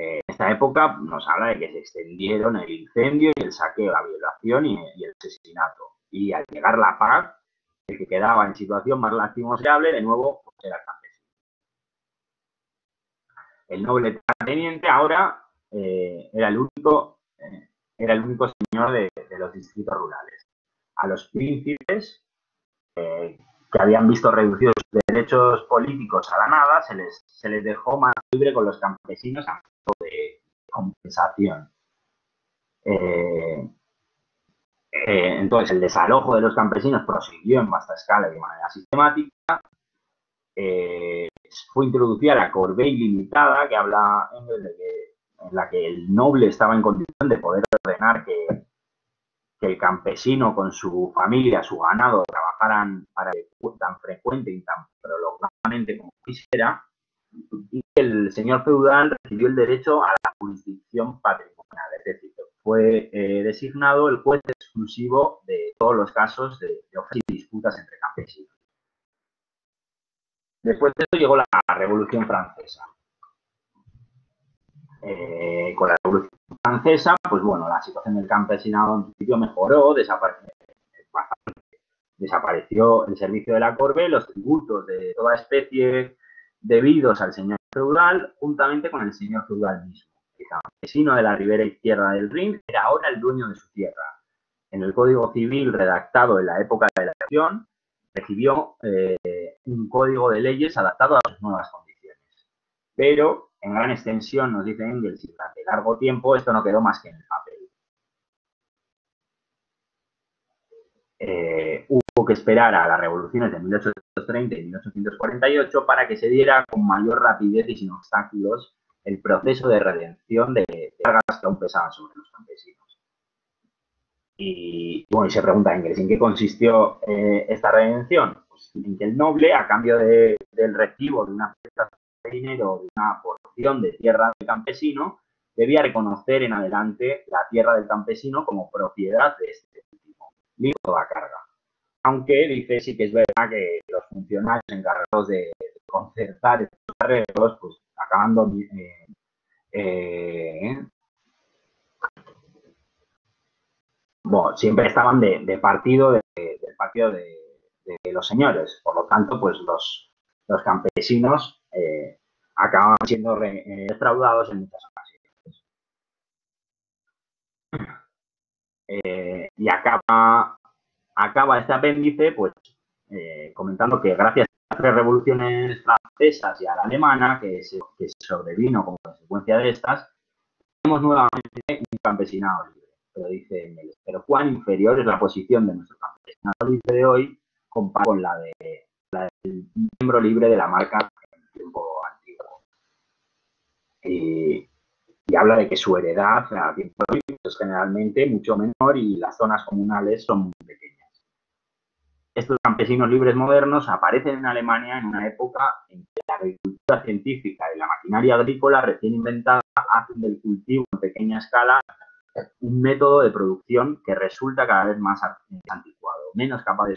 [SPEAKER 1] En esta época nos habla de que se extendieron el incendio y el saqueo, la violación y el asesinato. Y al llegar la paz, el que quedaba en situación más lastimosable, de nuevo, pues era el campesino. El noble terrateniente ahora era el único señor de los distritos rurales. A los príncipes, que habían visto reducidos sus derechos políticos a la nada, se les dejó más libre con los campesinos a modo de compensación. Entonces, el desalojo de los campesinos prosiguió en vasta escala y de manera sistemática. Fue introducida la corvée ilimitada, que habla en la que el noble estaba en condición de poder ordenar que el campesino con su familia, su ganado, trabajaran para tan frecuente y tan prolongadamente como quisiera, y el señor feudal recibió el derecho a la jurisdicción patrimonial, es decir, fue designado el juez exclusivo de todos los casos de ofensas y disputas entre campesinos. Después de esto llegó la Revolución Francesa. Con la Revolución Francesa, pues bueno, la situación del campesinado en principio mejoró, desapareció el servicio de la corvée, los tributos de toda especie debidos al señor feudal, juntamente con el señor feudal mismo. El campesino de la ribera izquierda del Rin era ahora el dueño de su tierra. En el Código Civil redactado en la época de la elección, recibió un código de leyes adaptado a sus nuevas condiciones. Pero, en gran extensión, nos dice Engels, y durante largo tiempo esto no quedó más que en el papel. Hubo que esperar a las revoluciones de 1830 y 1848 para que se diera con mayor rapidez y sin obstáculos el proceso de redención de cargas que aún pesaban sobre los campesinos. Y bueno, y se pregunta Engels, ¿en qué consistió esta redención? Pues en que el noble, a cambio del recibo de una cierta de dinero, de una porción de tierra del campesino, debía reconocer en adelante la tierra del campesino como propiedad de este último, libre de toda carga. Aunque dice sí que es verdad que los funcionarios encargados de concertar estos arreglos, pues acabando bueno, siempre estaban del partido de los señores. Por lo tanto, pues los campesinos acababan siendo defraudados en muchas ocasiones. Y acaba este apéndice, pues, comentando que gracias a las 3 revoluciones francesas y a la alemana, que sobrevino como consecuencia de estas, tenemos nuevamente un campesinado libre. Pero dice Engels, pero cuán inferior es la posición de nuestro campesinado libre de hoy comparado con la del miembro libre de la marca en el tiempo antiguo. Y habla de que su heredad a tiempo de hoy es generalmente mucho menor y las zonas comunales son muy pequeñas. Estos campesinos libres modernos aparecen en Alemania en una época en que la agricultura científica y la maquinaria agrícola recién inventada hacen del cultivo en pequeña escala un método de producción que resulta cada vez más anticuado, menos capaz de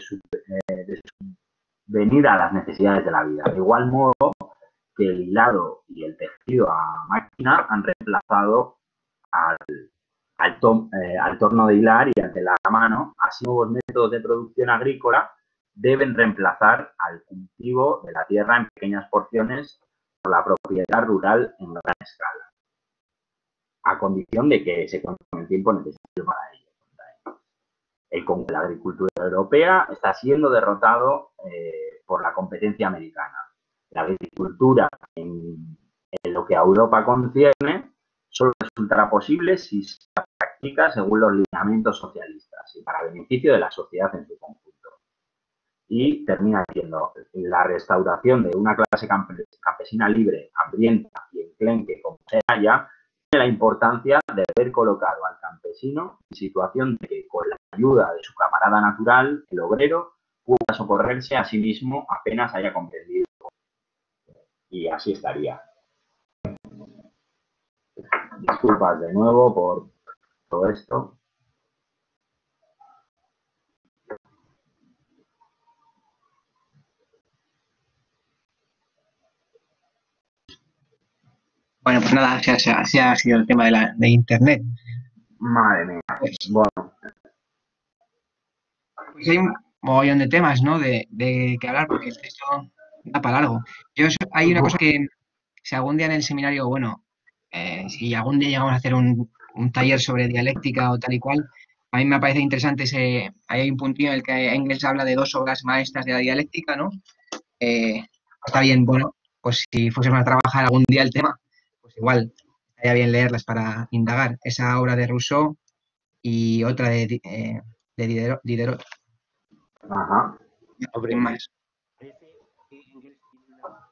[SPEAKER 1] venir a las necesidades de la vida. De igual modo que el hilado y el tejido a máquina han reemplazado al torno de hilar y al telar a mano. Así, nuevos métodos de producción agrícola deben reemplazar al cultivo de la tierra en pequeñas porciones por la propiedad rural en gran escala, a condición de que se consume el tiempo necesario para ello. La agricultura europea está siendo derrotado por la competencia americana. La agricultura, en lo que a Europa concierne, solo resultará posible si se practica según los lineamientos socialistas y para beneficio de la sociedad en su conjunto. Y termina siendo la restauración de una clase campesina libre, hambrienta y enclenque como se halla, tiene la importancia de haber colocado al campesino en situación de que con la ayuda de su camarada natural, el obrero, pueda socorrerse a sí mismo apenas haya comprendido. Y así estaría. Disculpas de nuevo por todo esto.
[SPEAKER 2] Bueno, pues nada, ese ha sido el tema de Internet.
[SPEAKER 1] Madre mía.
[SPEAKER 2] Pues,
[SPEAKER 1] Bueno,
[SPEAKER 2] pues hay un mogollón de temas, ¿no? De que hablar, porque el texto da para largo. Hay una cosa que, si algún día en el seminario, bueno, si algún día llegamos a hacer un taller sobre dialéctica o tal y cual, a mí me parece interesante hay un puntillo en el que Engels habla de dos obras maestras de la dialéctica, ¿no? Eh, Está bien, bueno, pues si fuésemos a trabajar algún día el tema, pues igual estaría bien leerlas para indagar. Esa obra de Rousseau y otra de Diderot,
[SPEAKER 3] Ajá.
[SPEAKER 2] sin
[SPEAKER 3] Hombre,
[SPEAKER 2] más.
[SPEAKER 3] parece que Engels tiene una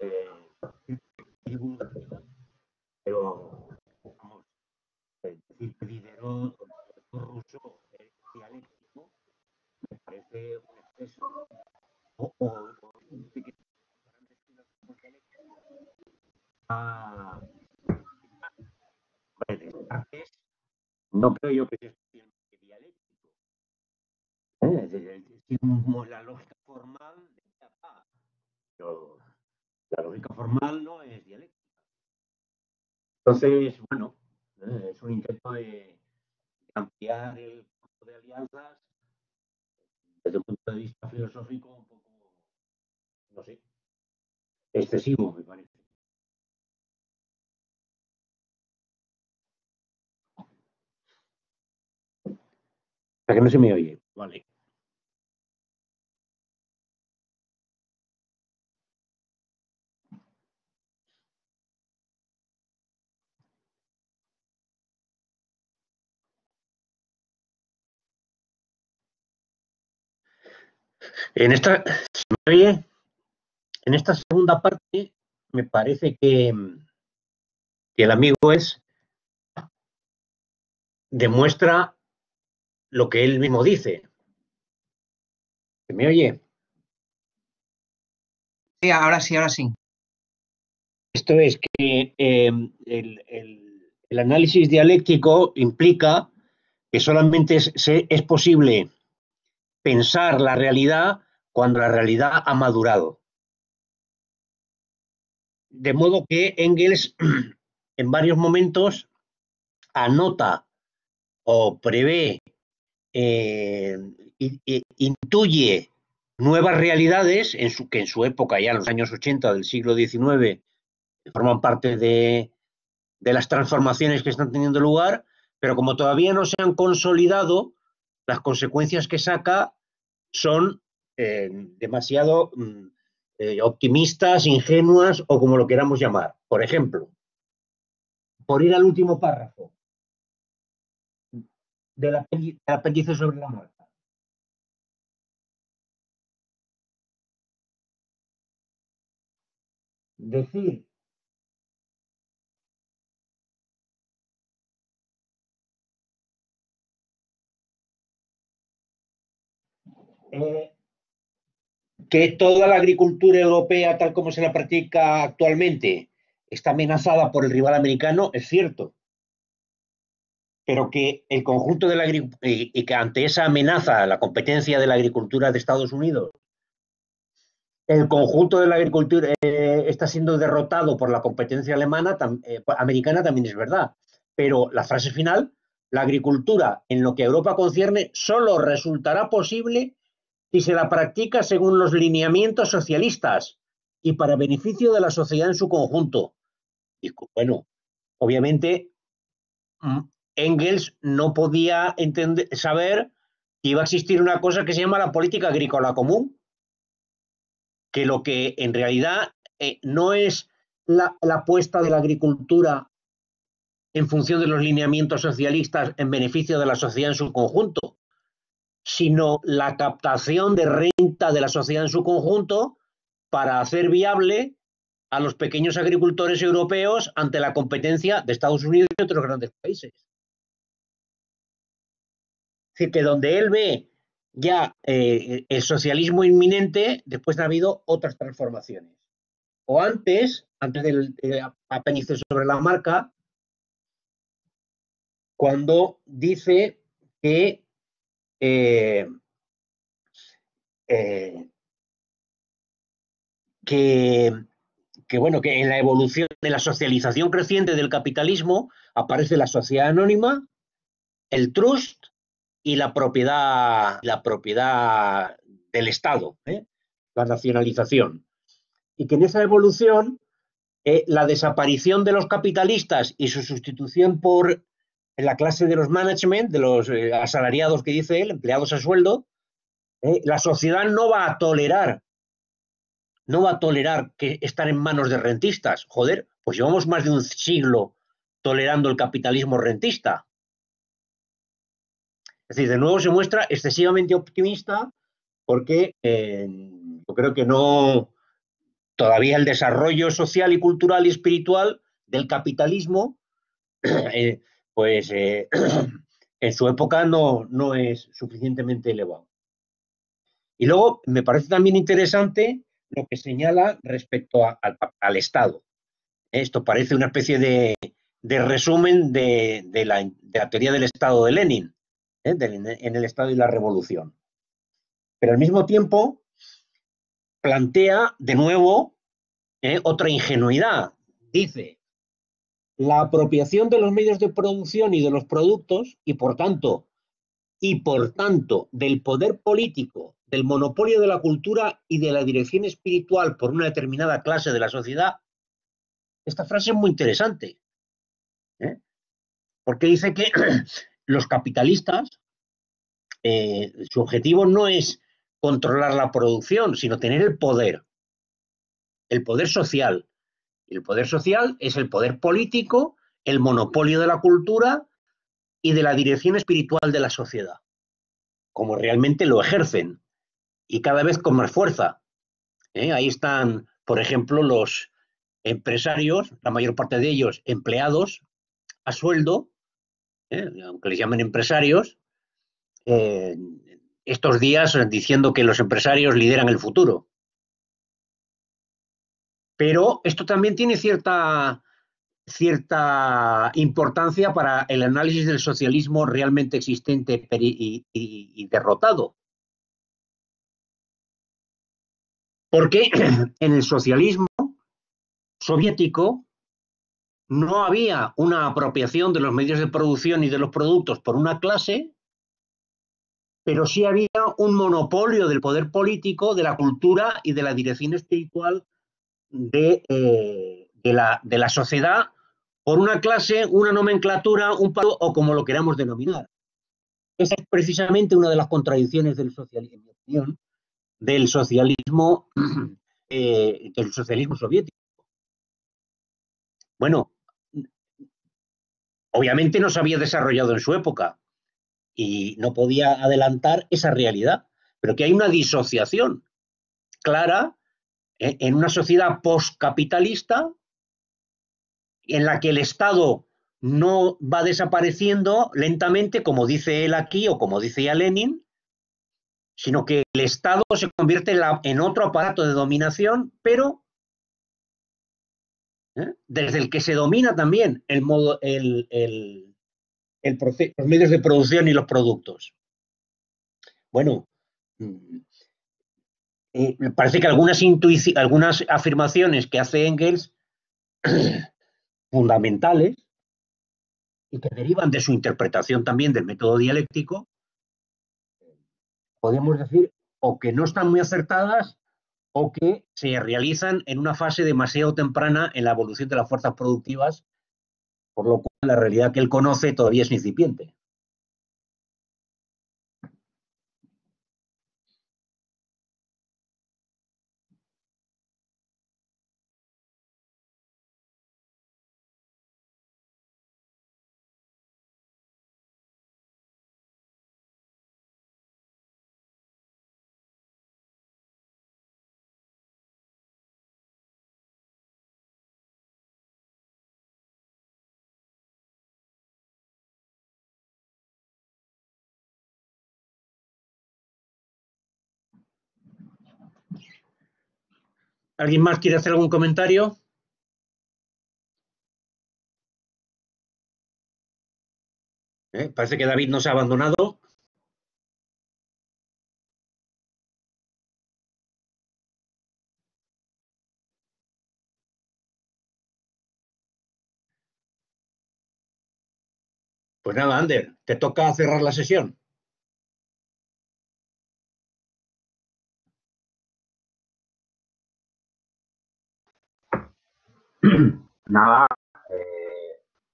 [SPEAKER 3] eh, divulgativa, pero vamos, decir que Diderot o Rousseau es dialéctico me parece un exceso. O dice que grandes filósofos dialécticos a Descartes, no creo yo que sea especialmente dialéctico. Decimos la lógica formal de pero la lógica formal no es dialéctica. Entonces, bueno, es un intento de ampliar el campo de alianzas desde un punto de vista filosófico un poco, no sé, excesivo, me parece. O sea que no se me oye. Vale. En esta, ¿se me oye? En esta segunda parte me parece que el amigo demuestra lo que él mismo dice. ¿Se me oye?
[SPEAKER 2] Sí, ahora sí, ahora sí.
[SPEAKER 3] Esto es que el análisis dialéctico implica que solamente es posible pensar la realidad cuando la realidad ha madurado. De modo que Engels en varios momentos anota o prevé, eh, intuye nuevas realidades que en su época, ya en los años 80 del siglo XIX, forman parte de las transformaciones que están teniendo lugar, pero como todavía no se han consolidado, las consecuencias que saca son demasiado optimistas, ingenuas o como lo queramos llamar. Por ejemplo, por ir al último párrafo del apéndice sobre la marca. Decir eh, que toda la agricultura europea, tal como se la practica actualmente, está amenazada por el rival americano, es cierto, pero que el conjunto de la y que ante esa amenaza a la competencia de la agricultura de Estados Unidos, el conjunto de la agricultura está siendo derrotado por la competencia alemana, americana también es verdad, pero la frase final, la agricultura en lo que a Europa concierne solo resultará posible si se la practica según los lineamientos socialistas y para beneficio de la sociedad en su conjunto. Y bueno, obviamente Engels no podía saber que iba a existir una cosa que se llama la política agrícola común, que lo que en realidad no es la apuesta de la agricultura en función de los lineamientos socialistas en beneficio de la sociedad en su conjunto, sino la captación de renta de la sociedad en su conjunto para hacer viable a los pequeños agricultores europeos ante la competencia de Estados Unidos y otros grandes países. Es decir, que donde él ve ya el socialismo inminente, después ha habido otras transformaciones. O antes del apéndice sobre la marca, cuando dice que eh, eh, que, bueno, que en la evolución, de la socialización creciente del capitalismo, aparece la sociedad anónima, el trust y la propiedad del Estado, la nacionalización. Y que en esa evolución, la desaparición de los capitalistas y su sustitución por la clase de los management, de los asalariados que dice él, empleados a sueldo, la sociedad no va a tolerar que estar en manos de rentistas. Joder, pues llevamos más de un siglo tolerando el capitalismo rentista. Es decir, de nuevo se muestra excesivamente optimista porque yo creo que no, todavía el desarrollo social y cultural y espiritual del capitalismo, pues en su época no es suficientemente elevado. Y luego me parece también interesante lo que señala respecto al Estado. Esto parece una especie de resumen de la teoría del Estado de Lenin, en el Estado y la Revolución. Pero al mismo tiempo plantea de nuevo otra ingenuidad. Dice, la apropiación de los medios de producción y de los productos, y por tanto, del poder político, del monopolio de la cultura y de la dirección espiritual por una determinada clase de la sociedad. Esta frase es muy interesante, porque dice que los capitalistas, su objetivo no es controlar la producción, sino tener el poder social. Y el poder social es el poder político, el monopolio de la cultura y de la dirección espiritual de la sociedad, como realmente lo ejercen, y cada vez con más fuerza. Ahí están, por ejemplo, los empresarios, la mayor parte de ellos empleados a sueldo, aunque les llamen empresarios, estos días diciendo que los empresarios lideran el futuro. Pero esto también tiene cierta importancia para el análisis del socialismo realmente existente y derrotado. Porque en el socialismo soviético no había una apropiación de los medios de producción y de los productos por una clase, pero sí había un monopolio del poder político, de la cultura y de la dirección espiritual de la sociedad por una clase, una nomenclatura, un palo o como lo queramos denominar. Esa es precisamente una de las contradicciones del socialismo, en mi opinión, del socialismo soviético. Bueno, obviamente no se había desarrollado en su época y no podía adelantar esa realidad, pero que hay una disociación clara en una sociedad postcapitalista en la que el Estado no va desapareciendo lentamente, como dice él aquí o como dice ya Lenin, sino que el Estado se convierte en otro aparato de dominación, pero desde el que se domina también los medios de producción y los productos. Bueno, me parece que algunas afirmaciones que hace Engels fundamentales y que derivan de su interpretación también del método dialéctico, podemos decir o que no están muy acertadas o que se realizan en una fase demasiado temprana en la evolución de las fuerzas productivas, por lo cual la realidad que él conoce todavía es incipiente. ¿Alguien más quiere hacer algún comentario? Parece que David nos ha abandonado. Pues nada, Ander, te toca cerrar la sesión.
[SPEAKER 1] Nada,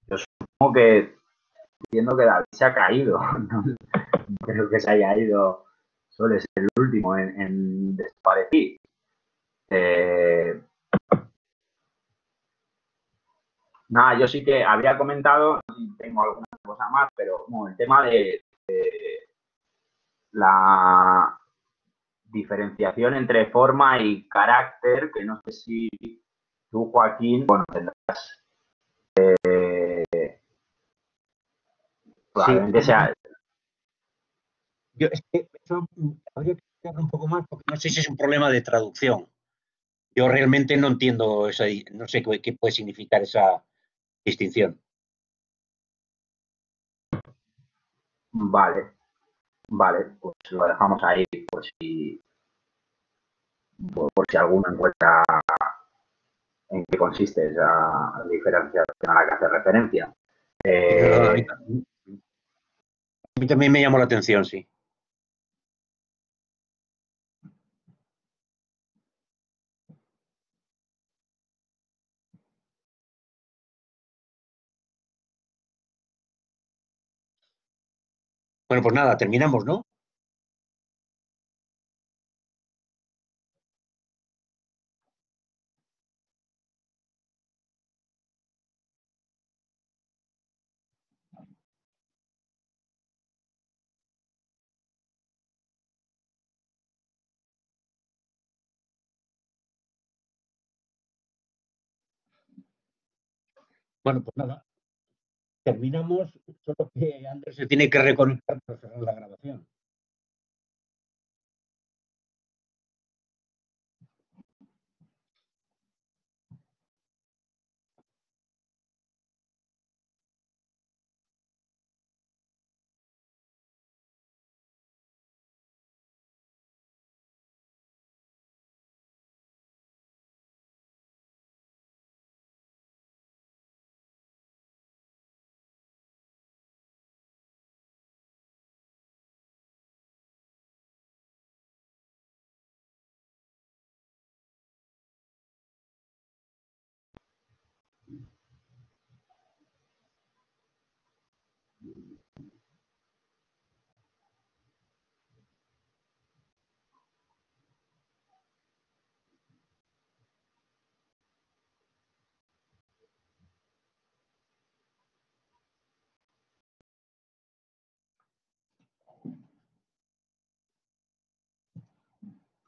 [SPEAKER 1] yo supongo que entiendo que David se ha caído. No creo que se haya ido. Suele ser el último en desaparecer. Eh, Nada, yo sí que habría comentado, no sé si tengo alguna cosa más, pero bueno, el tema de la diferenciación entre forma y carácter, que no sé si tú, Joaquín, bueno, tendrás,
[SPEAKER 3] Sí,
[SPEAKER 1] probablemente sea.
[SPEAKER 3] yo es que eso habría que explicarlo un poco más porque no sé si es un problema de traducción. Yo realmente no entiendo esa, no sé qué puede significar esa distinción.
[SPEAKER 1] Vale, vale, pues lo dejamos ahí por si alguno encuentra en qué consiste esa diferenciación a la que hace referencia.
[SPEAKER 3] No, no,
[SPEAKER 1] Eh,
[SPEAKER 3] a mí también me llamó la atención, sí. Bueno, pues nada, terminamos, ¿no? Bueno, pues nada, terminamos, solo que Andrés se tiene que reconectar para cerrar la grabación.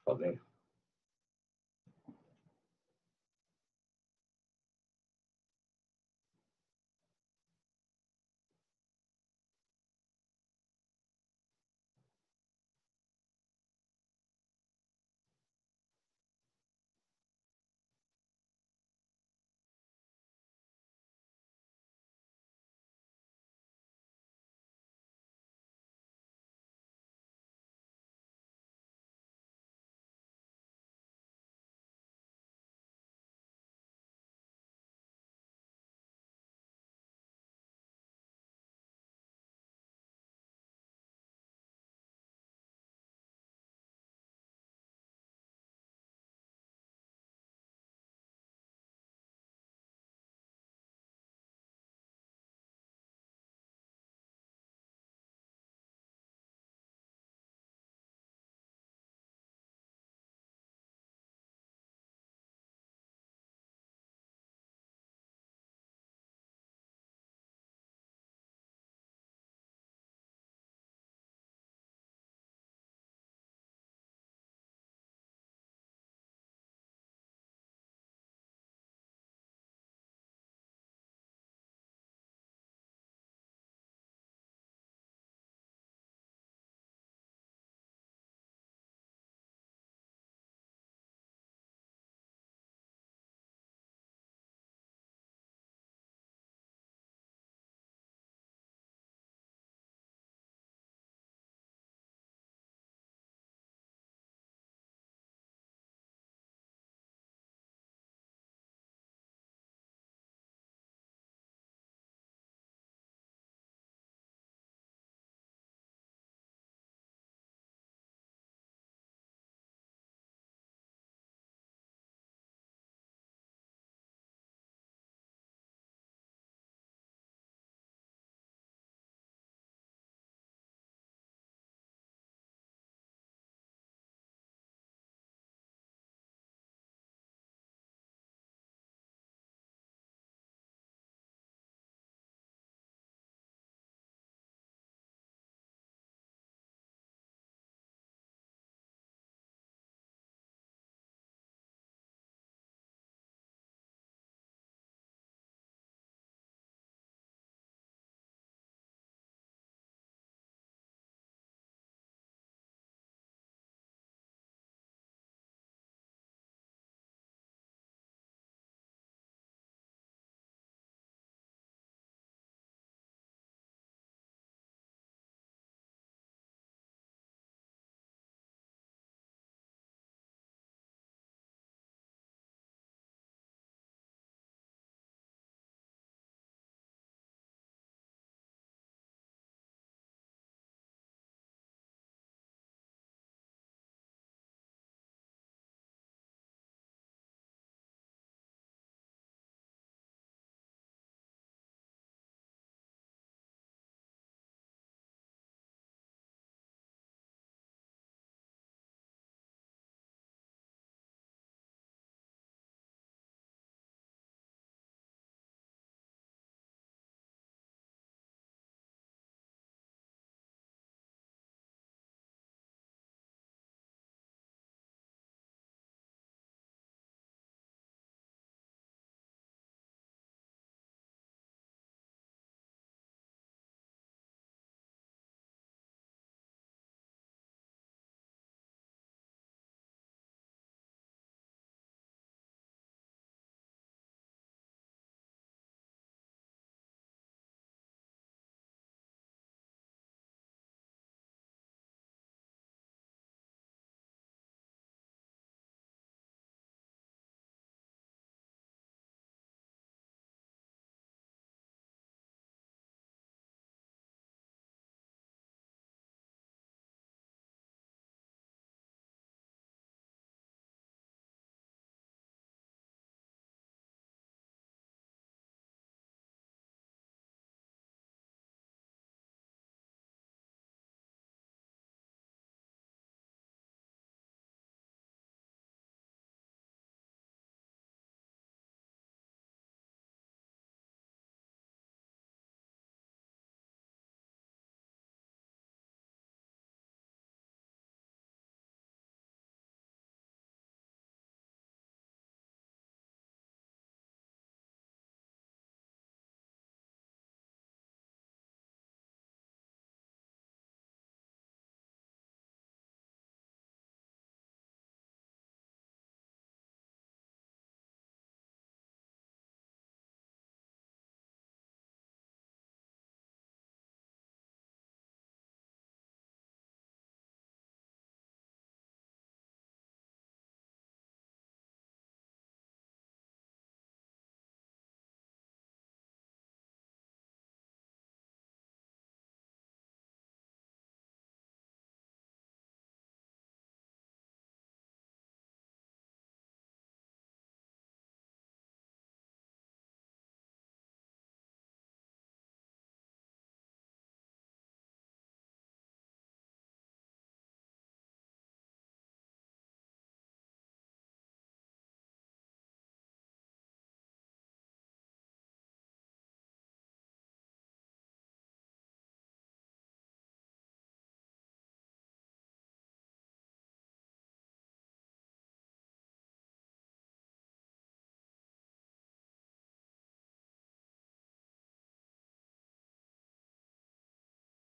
[SPEAKER 3] Joder.